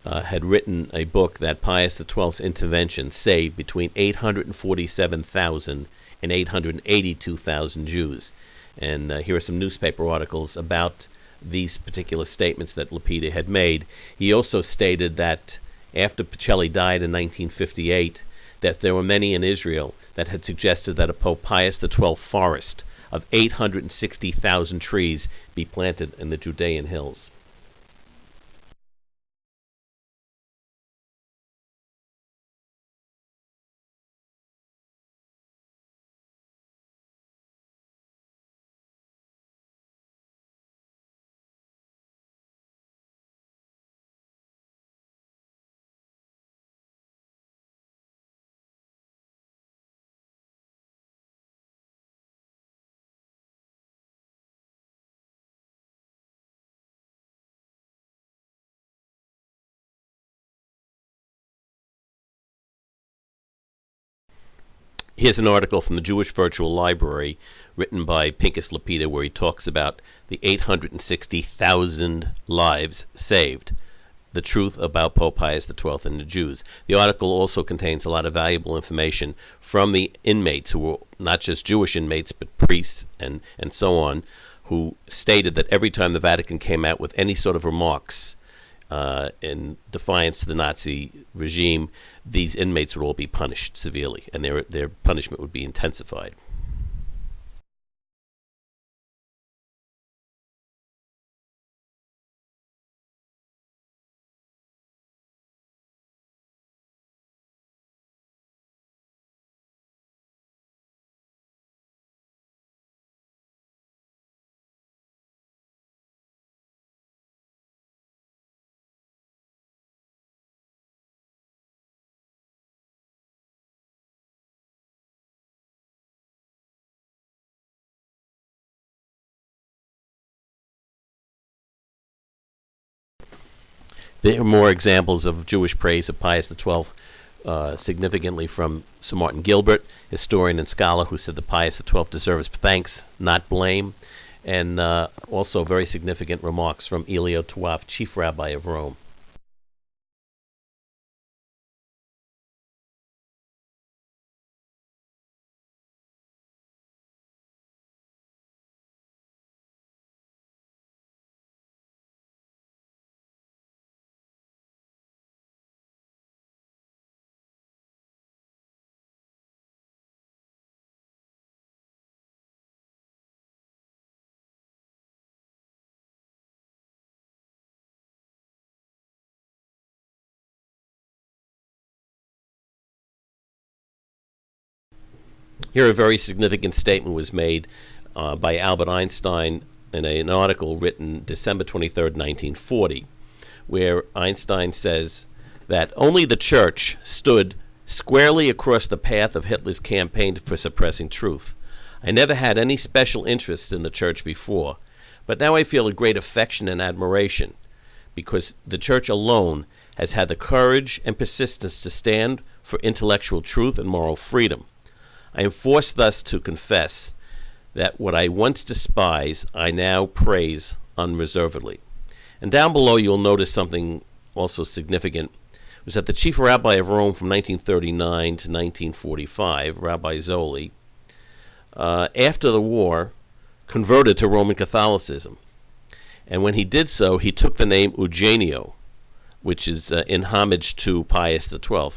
had written a book that Pius XII's intervention saved between 847,000 and 882,000 Jews. And here are some newspaper articles about these particular statements that Lapida had made. He also stated that after Pacelli died in 1958, that there were many in Israel that had suggested that a Pope Pius XII forest of 860,000 trees be planted in the Judean hills. Here's an article from the Jewish Virtual Library written by Pinchas Lapida, where he talks about the 860,000 lives saved, the truth about Pope Pius XII and the Jews. The article also contains a lot of valuable information from the inmates, who were not just Jewish inmates, but priests and so on, who stated that every time the Vatican came out with any sort of remarks in defiance to the Nazi regime, these inmates would all be punished severely, and their punishment would be intensified. There are more examples of Jewish praise of Pius XII, significantly from Sir Martin Gilbert, historian and scholar, who said that Pius XII deserves thanks, not blame, and also very significant remarks from Elio Tawaf, chief rabbi of Rome. Here, a very significant statement was made by Albert Einstein in an article written December 23rd, 1940, where Einstein says that only the church stood squarely across the path of Hitler's campaign for suppressing truth. I never had any special interest in the church before, but now I feel a great affection and admiration because the church alone has had the courage and persistence to stand for intellectual truth and moral freedom. I am forced thus to confess that what I once despised, I now praise unreservedly. And down below you'll notice something also significant, was that the chief rabbi of Rome from 1939 to 1945, Rabbi Zoli, after the war, converted to Roman Catholicism. And when he did so, he took the name Eugenio, which is in homage to Pius XII.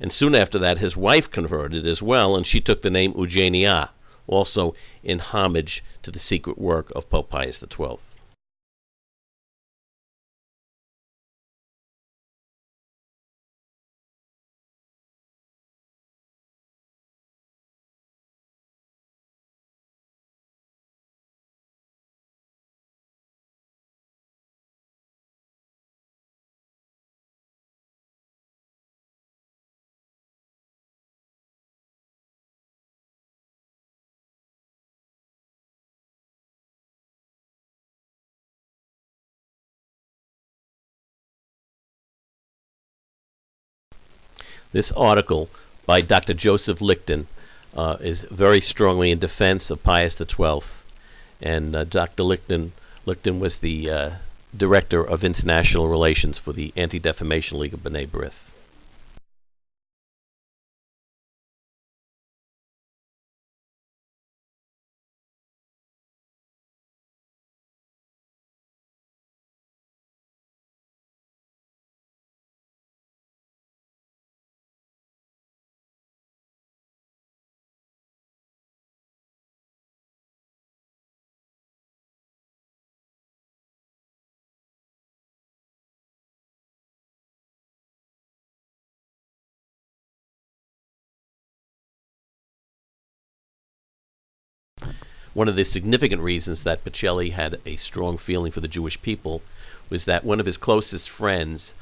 And soon after that, his wife converted as well, and she took the name Eugenia, also in homage to the secret work of Pope Pius XII. This article by Dr. Joseph Lichten is very strongly in defense of Pius XII, and Dr. Lichten was the Director of International Relations for the Anti-Defamation League of B'nai B'rith. One of the significant reasons that Pacelli had a strong feeling for the Jewish people was that one of his closest friends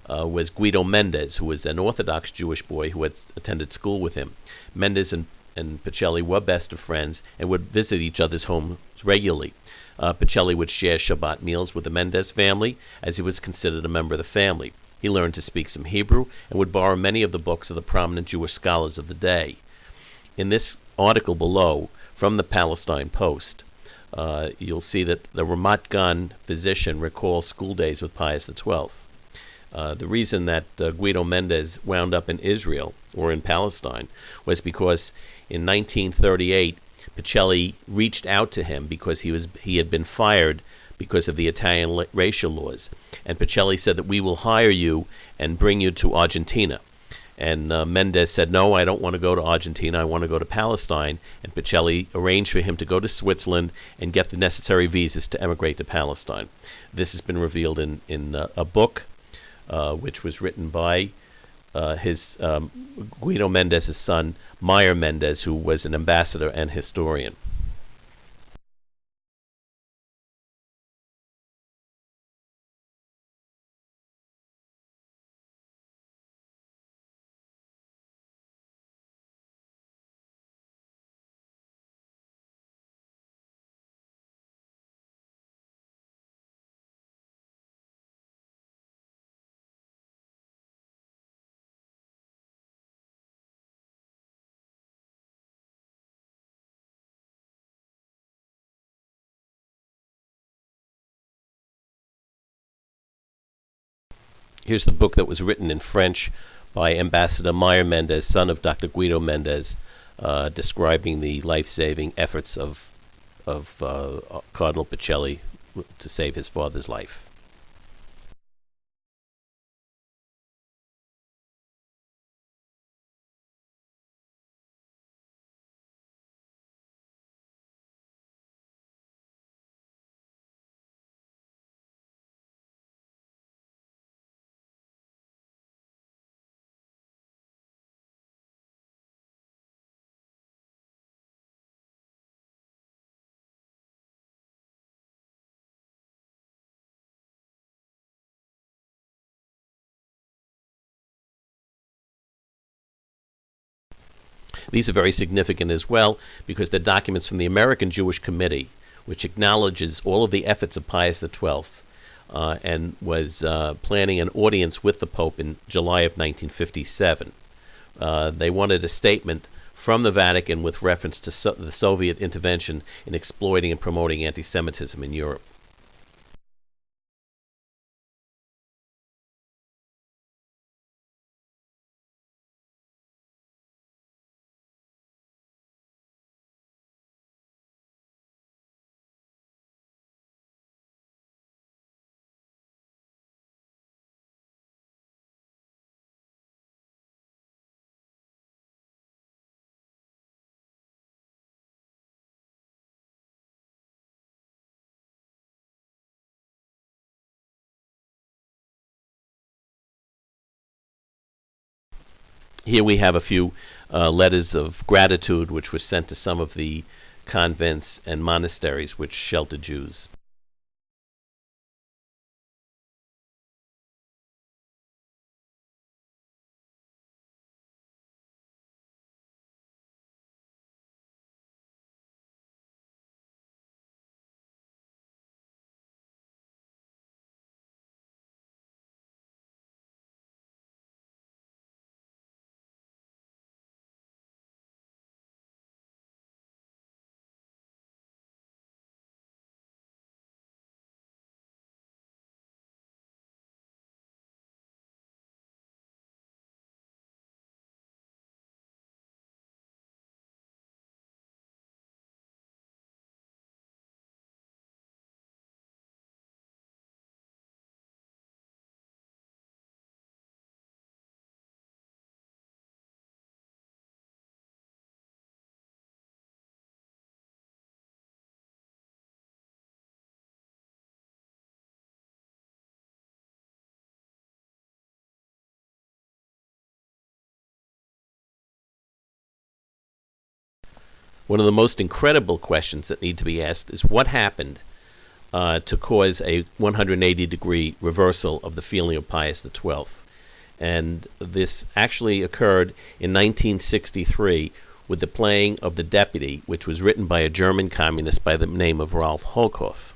was Guido Mendez, who was an Orthodox Jewish boy who had attended school with him. Mendez and Pacelli were best of friends and would visit each other's homes regularly. Pacelli would share Shabbat meals with the Mendez family, as he was considered a member of the family. He learned to speak some Hebrew and would borrow many of the books of the prominent Jewish scholars of the day. In this article below, from the Palestine Post, you'll see that the Ramat Gan physician recalls school days with Pius XII. The reason that Guido Mendez wound up in Israel, or in Palestine, was because in 1938, Pacelli reached out to him because he had been fired because of the Italian racial laws. And Pacelli said that we will hire you and bring you to Argentina. And Mendez said, no, I don't want to go to Argentina, I want to go to Palestine. And Pacelli arranged for him to go to Switzerland and get the necessary visas to emigrate to Palestine. This has been revealed in a book which was written by his Guido Mendez's son, Meyer Mendez, who was an ambassador and historian. Here's the book that was written in French by Ambassador Meyer Mendez, son of Dr. Guido Mendez, describing the life-saving efforts of Cardinal Pacelli to save his father's life. These are very significant as well because they're documents from the American Jewish Committee, which acknowledges all of the efforts of Pius XII and was planning an audience with the Pope in July of 1957. They wanted a statement from the Vatican with reference to the Soviet intervention in exploiting and promoting anti-Semitism in Europe. Here we have a few letters of gratitude which were sent to some of the convents and monasteries which sheltered Jews. One of the most incredible questions that need to be asked is what happened to cause a 180-degree reversal of the feeling of Pius XII. And this actually occurred in 1963 with the playing of The Deputy, which was written by a German communist by the name of Ralph Holkopf.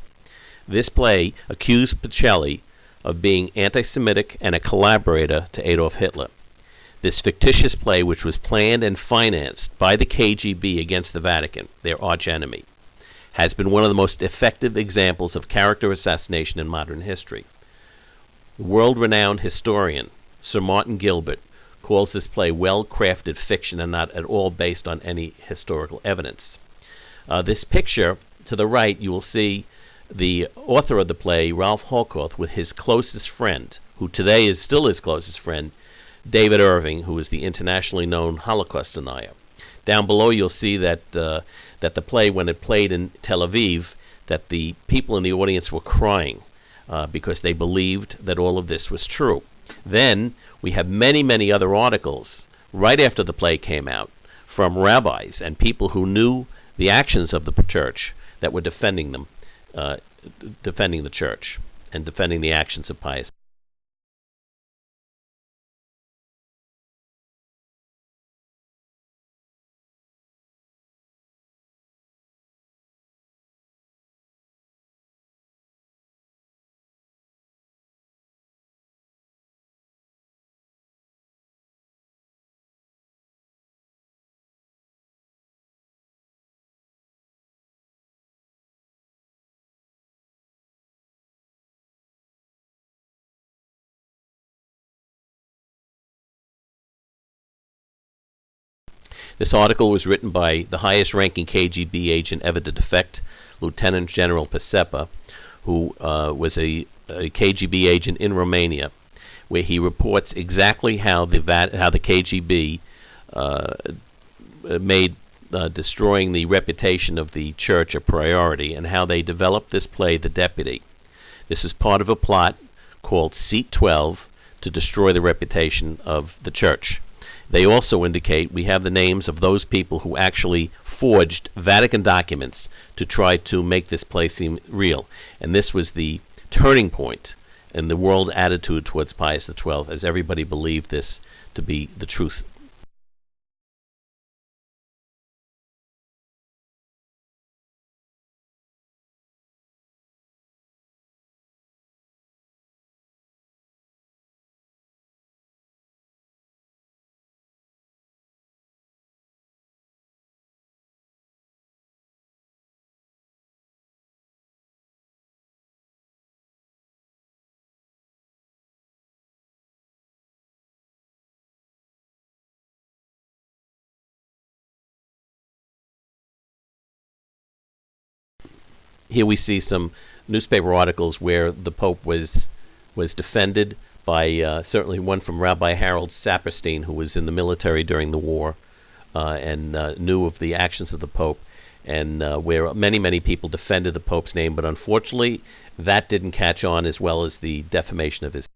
This play accused Pacelli of being anti-Semitic and a collaborator to Adolf Hitler. This fictitious play, which was planned and financed by the KGB against the Vatican, their archenemy, has been one of the most effective examples of character assassination in modern history. The world-renowned historian Sir Martin Gilbert calls this play well-crafted fiction and not at all based on any historical evidence. This picture, to the right, you will see the author of the play, Ralph Holkopf, with his closest friend, who today is still his closest friend, David Irving, who is the internationally known Holocaust denier. Down below you'll see that that the play, when it played in Tel Aviv, that the people in the audience were crying because they believed that all of this was true. Then we have many, many other articles right after the play came out from rabbis and people who knew the actions of the church that were defending them, defending the church and defending the actions of Pius. This article was written by the highest-ranking KGB agent ever to defect, Lieutenant General Pacepa, who was a KGB agent in Romania, where he reports exactly how the KGB made destroying the reputation of the church a priority, and how they developed this play, The Deputy. This is part of a plot called Seat 12 to destroy the reputation of the church. They also indicate we have the names of those people who actually forged Vatican documents to try to make this play seem real. And this was the turning point in the world attitude towards Pius XII, as everybody believed this to be the truth. Here we see some newspaper articles where the Pope was defended by certainly one from Rabbi Harold Saperstein, who was in the military during the war and knew of the actions of the Pope, and where many people defended the Pope's name, but unfortunately that didn't catch on as well as the defamation of his.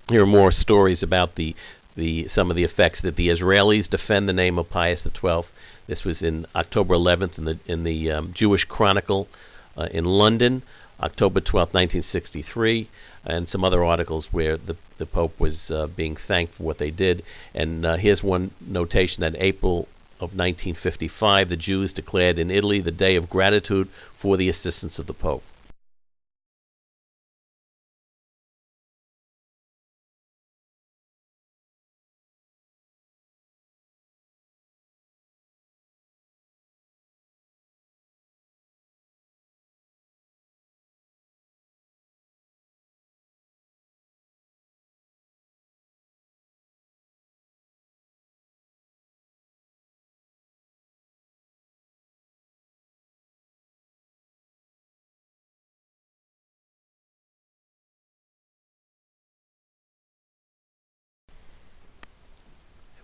Here are more stories about some of the effects that the Israelis defend the name of Pius XII. This was in October 11th in the Jewish Chronicle in London, October 12th, 1963, and some other articles where the Pope was being thanked for what they did. And here's one notation that April of 1955, the Jews declared in Italy the Day of Gratitude for the assistance of the Pope.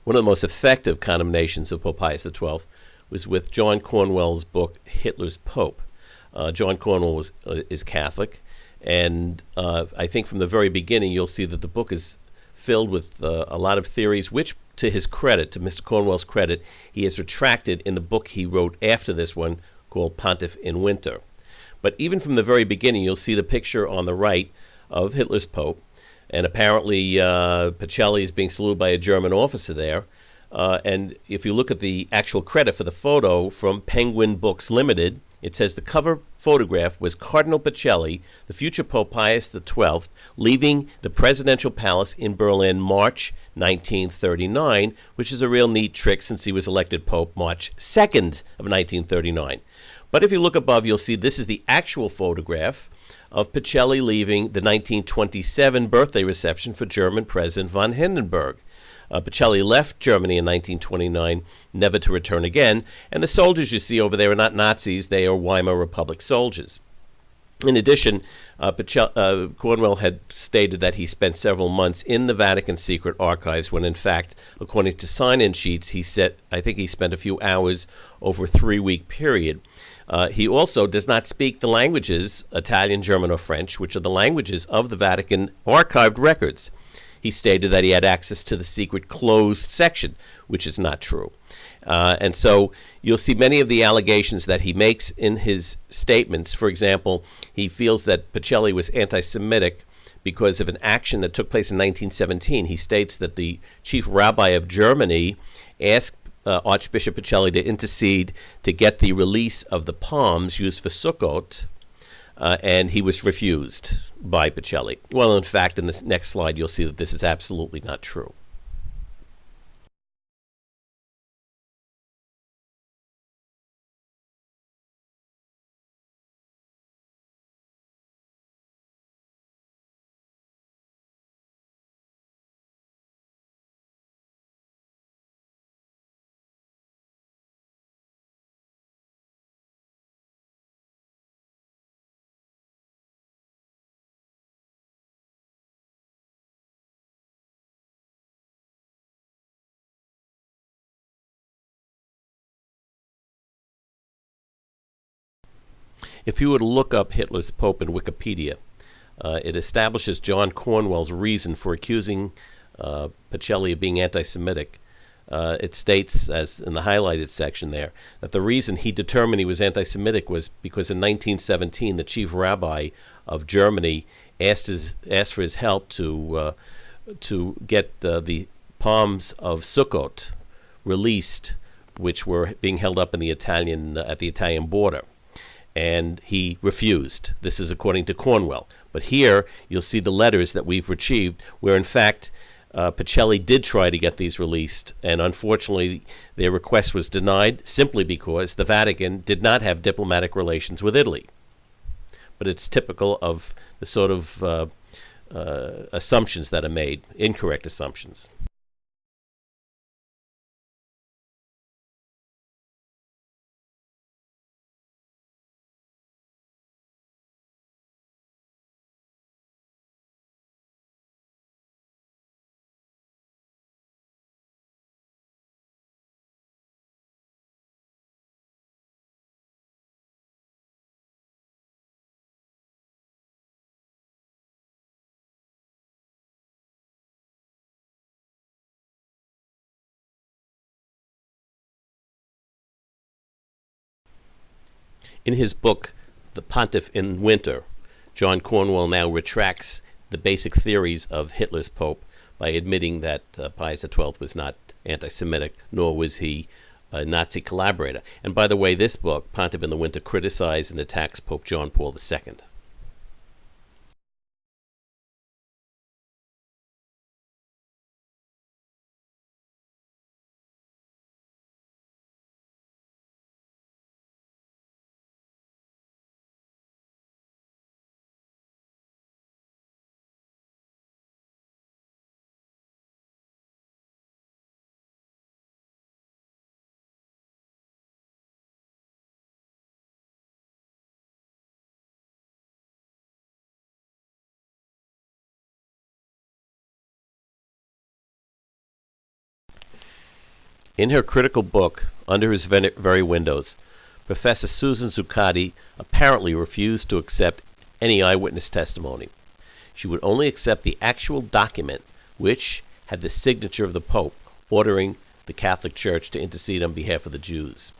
One of the most effective condemnations of Pope Pius XII was with John Cornwell's book, Hitler's Pope. John Cornwell is Catholic, and I think from the very beginning you'll see that the book is filled with a lot of theories, which, to his credit, to Mr. Cornwell's credit, he has retracted in the book he wrote after this one called Pontiff in Winter. But even from the very beginning, you'll see the picture on the right of Hitler's Pope, and apparently Pacelli is being saluted by a German officer there. And if you look at the actual credit for the photo from Penguin Books Limited, it says the cover photograph was Cardinal Pacelli, the future Pope Pius XII, leaving the presidential palace in Berlin March 1939, which is a real neat trick since he was elected Pope March 2nd of 1939. But if you look above, you'll see this is the actual photograph of Pacelli leaving the 1927 birthday reception for German President von Hindenburg. Pacelli left Germany in 1929, never to return again, and the soldiers you see over there are not Nazis, they are Weimar Republic soldiers. In addition, Cornwell had stated that he spent several months in the Vatican secret archives when, in fact, according to sign-in sheets, I think he spent a few hours over a 3-week period. He also does not speak the languages, Italian, German, or French, which are the languages of the Vatican archived records. He stated that he had access to the secret closed section, which is not true. And so you'll see many of the allegations that he makes in his statements. For example, he feels that Pacelli was anti-Semitic because of an action that took place in 1917. He states that the chief rabbi of Germany asked Archbishop Pacelli to intercede to get the release of the palms used for Sukkot, and he was refused by Pacelli. Well, in fact, in the next slide, you'll see that this is absolutely not true. If you were to look up Hitler's Pope in Wikipedia, it establishes John Cornwell's reason for accusing Pacelli of being anti-Semitic. It states, as in the highlighted section there, that the reason he determined he was anti-Semitic was because in 1917 the chief rabbi of Germany asked for his help to get the palms of Sukkot released, which were being held up in the at the Italian border. And he refused. This is according to Cornwell. But here you'll see the letters that we've retrieved where, in fact, Pacelli did try to get these released, and unfortunately their request was denied simply because the Vatican did not have diplomatic relations with Italy. But it's typical of the sort of assumptions that are made, incorrect assumptions. In his book, The Pontiff in Winter, John Cornwell now retracts the basic theories of Hitler's Pope by admitting that Pius XII was not anti-Semitic, nor was he a Nazi collaborator. And by the way, this book, Pontiff in the Winter, criticized and attacks Pope John Paul II. In her critical book, Under His Very Windows, Professor Susan Zuccotti apparently refused to accept any eyewitness testimony. She would only accept the actual document which had the signature of the Pope ordering the Catholic Church to intercede on behalf of the Jews.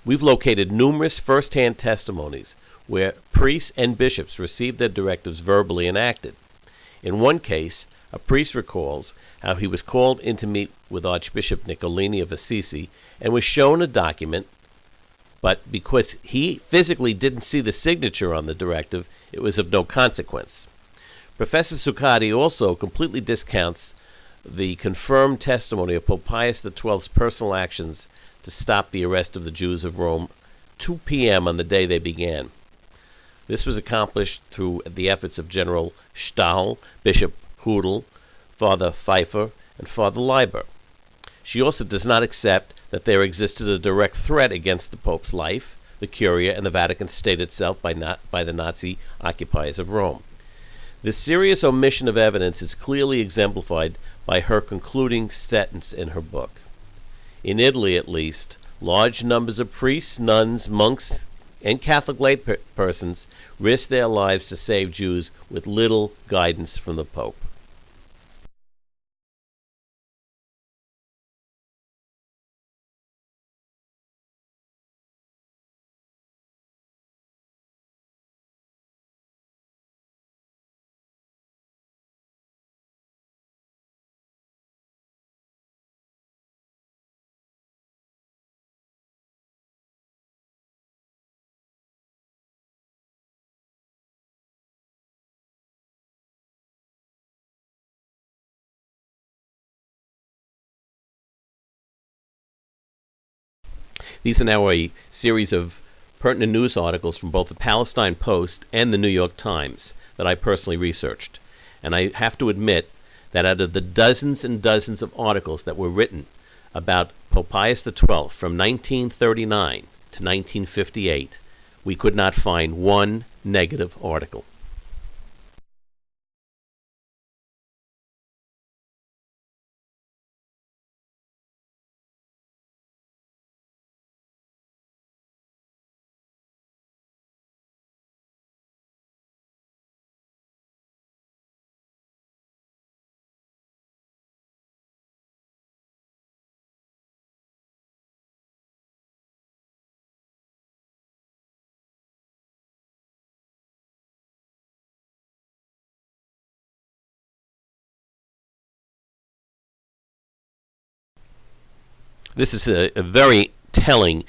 We've located numerous first-hand testimonies where priests and bishops received their directives verbally and acted. In one case, a priest recalls how he was called in to meet with Archbishop Niccolini of Assisi and was shown a document, but because he physically didn't see the signature on the directive, it was of no consequence. Professor Zuccotti also completely discounts the confirmed testimony of Pope Pius XII's personal actions to stop the arrest of the Jews of Rome 2 p.m. on the day they began. This was accomplished through the efforts of General Stahl, Bishop Hudel, Father Pfeiffer, and Father Leiber. She also does not accept that there existed a direct threat against the Pope's life, the Curia, and the Vatican State itself by the Nazi occupiers of Rome. This serious omission of evidence is clearly exemplified by her concluding sentence in her book. In Italy, at least, large numbers of priests, nuns, monks, and Catholic laypersons risked their lives to save Jews with little guidance from the Pope. These are now a series of pertinent news articles from both the Palestine Post and the New York Times that I personally researched. And I have to admit that out of the dozens and dozens of articles that were written about Pope Pius XII from 1939 to 1958, we could not find one negative article. This is a very telling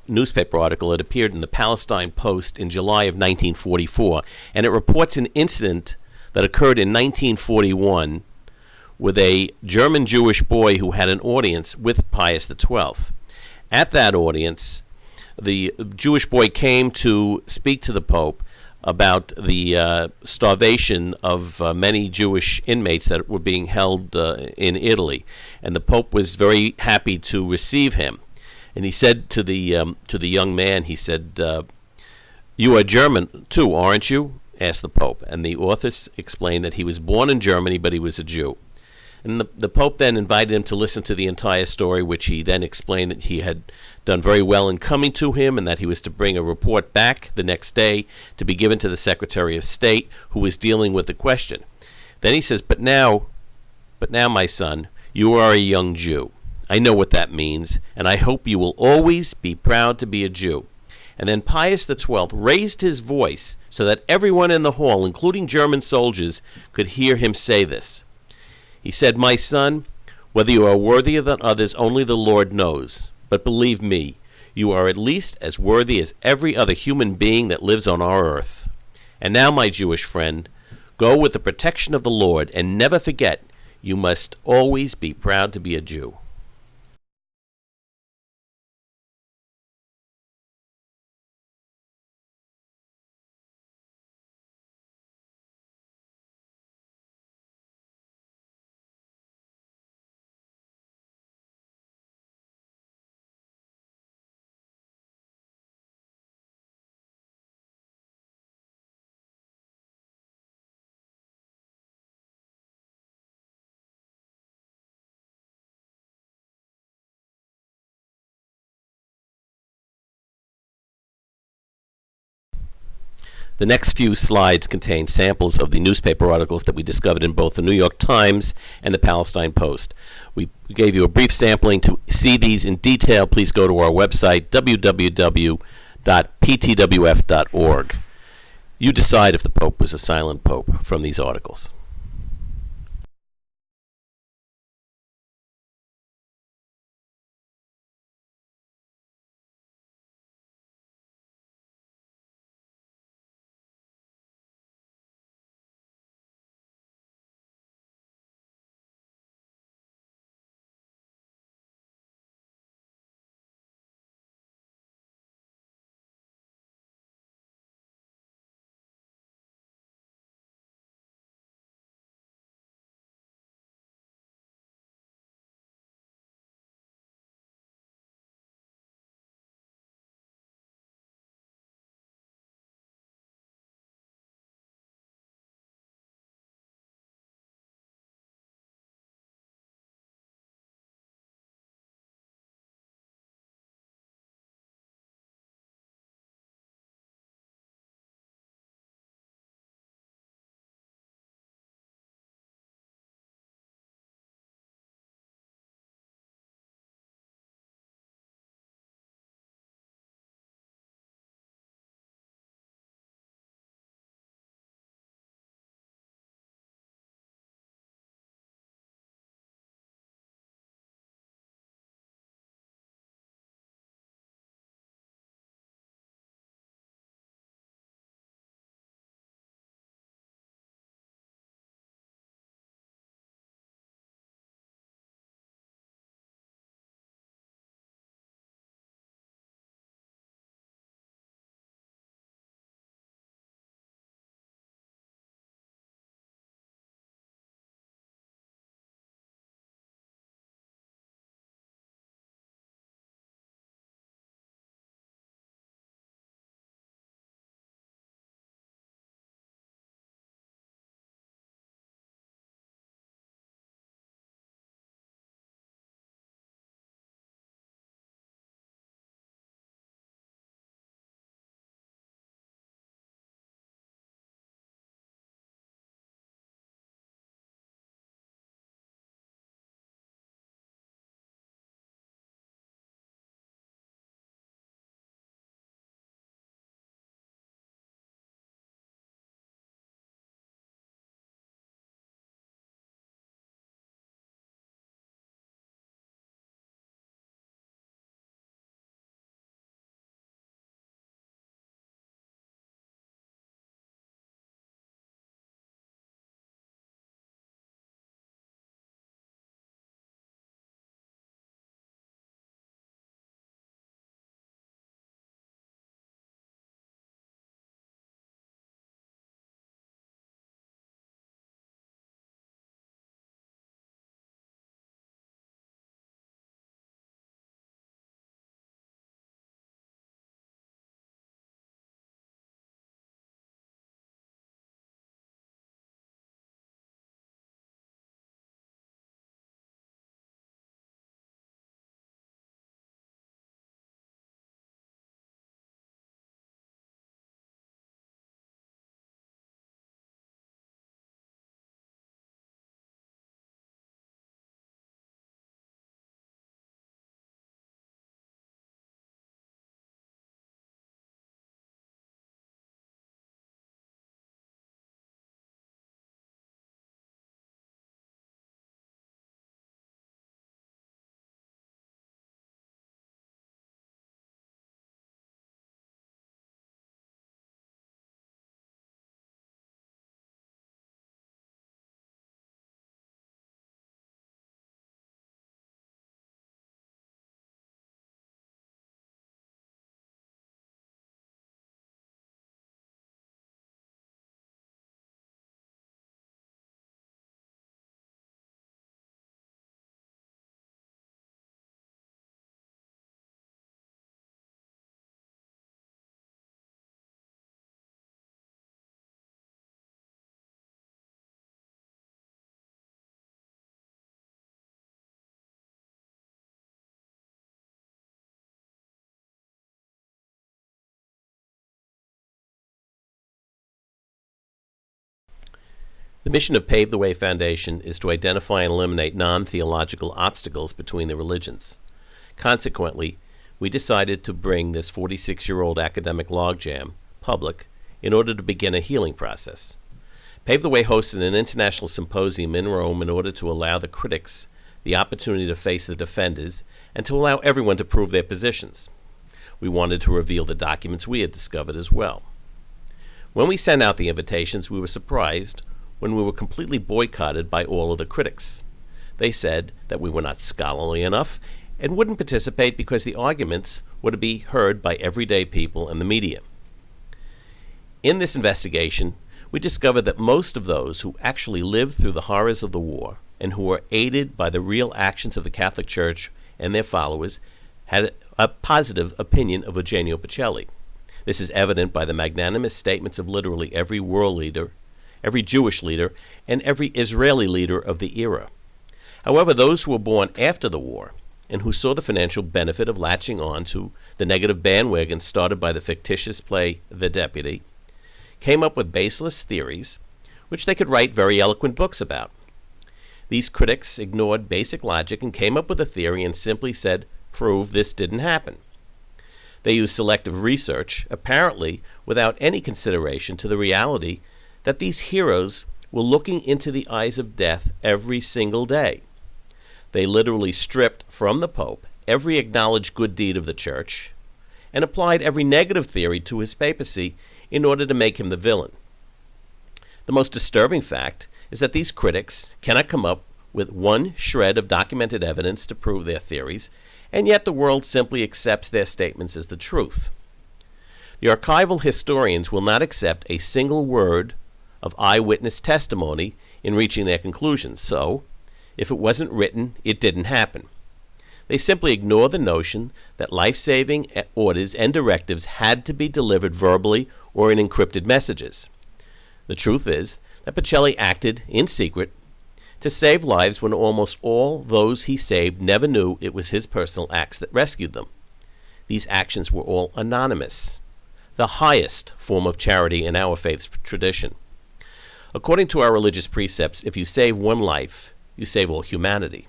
newspaper article. It appeared in the Palestine Post in July of 1944, and it reports an incident that occurred in 1941 with a German Jewish boy who had an audience with Pius XII. At that audience, the Jewish boy came to speak to the Pope about the starvation of many Jewish inmates that were being held in Italy, and the Pope was very happy to receive him. And he said to the young man, he said, "You are German too, aren't you?" asked the Pope, and the author explained that he was born in Germany, but he was a Jew. And the Pope then invited him to listen to the entire story, which he then explained that he had done very well in coming to him, and that he was to bring a report back the next day to be given to the Secretary of State, who was dealing with the question. Then he says, but now, my son, you are a young Jew. I know what that means, and I hope you will always be proud to be a Jew." And then Pius XII raised his voice so that everyone in the hall, including German soldiers, could hear him say this. He said, "My son, whether you are worthier than others, only the Lord knows. But believe me, you are at least as worthy as every other human being that lives on our earth. And now, my Jewish friend, go with the protection of the Lord, and never forget, you must always be proud to be a Jew." The next few slides contain samples of the newspaper articles that we discovered in both the New York Times and the Palestine Post. We gave you a brief sampling. To see these in detail, please go to our website, www.ptwf.org. You decide if the Pope was a silent Pope from these articles. The mission of Pave the Way Foundation is to identify and eliminate non-theological obstacles between the religions. Consequently, we decided to bring this 46-year-old academic logjam public in order to begin a healing process. Pave the Way hosted an international symposium in Rome in order to allow the critics the opportunity to face the defenders and to allow everyone to prove their positions. We wanted to reveal the documents we had discovered as well. When we sent out the invitations, we were surprised when we were completely boycotted by all of the critics. They said that we were not scholarly enough and wouldn't participate because the arguments were to be heard by everyday people and the media. In this investigation, we discovered that most of those who actually lived through the horrors of the war and who were aided by the real actions of the Catholic Church and their followers had a positive opinion of Eugenio Pacelli. This is evident by the magnanimous statements of literally every world leader, every Jewish leader, and every Israeli leader of the era. However, those who were born after the war and who saw the financial benefit of latching on to the negative bandwagon started by the fictitious play The Deputy came up with baseless theories which they could write very eloquent books about. These critics ignored basic logic and came up with a theory and simply said, "Prove this didn't happen." They used selective research, apparently without any consideration to the reality that these heroes were looking into the eyes of death every single day. They literally stripped from the Pope every acknowledged good deed of the Church and applied every negative theory to his papacy in order to make him the villain. The most disturbing fact is that these critics cannot come up with one shred of documented evidence to prove their theories, and yet the world simply accepts their statements as the truth. The archival historians will not accept a single word of eyewitness testimony in reaching their conclusions, so if it wasn't written, it didn't happen. They simply ignore the notion that life-saving orders and directives had to be delivered verbally or in encrypted messages. The truth is that Pacelli acted in secret to save lives when almost all those he saved never knew it was his personal acts that rescued them. These actions were all anonymous, the highest form of charity in our faith's tradition. According to our religious precepts, if you save one life, you save all humanity.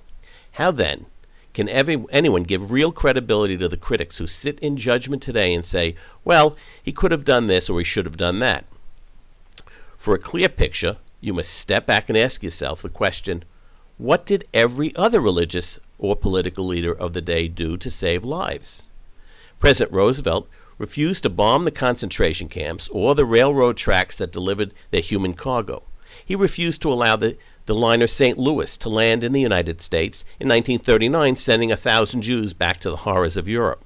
How then can anyone give real credibility to the critics who sit in judgment today and say, well, he could have done this or he should have done that? For a clear picture, you must step back and ask yourself the question, what did every other religious or political leader of the day do to save lives? President Roosevelt refused to bomb the concentration camps or the railroad tracks that delivered their human cargo. He refused to allow the liner St. Louis to land in the United States in 1939, sending 1,000 Jews back to the horrors of Europe.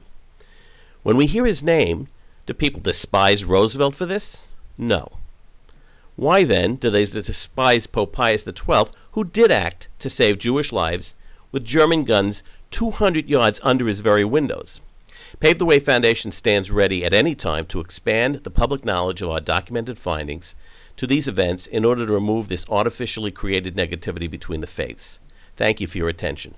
When we hear his name, do people despise Roosevelt for this? No. Why then do they despise Pope Pius XII, who did act to save Jewish lives with German guns 200 yards under his very windows? Pave the Way Foundation stands ready at any time to expand the public knowledge of our documented findings to these events in order to remove this artificially created negativity between the faiths. Thank you for your attention.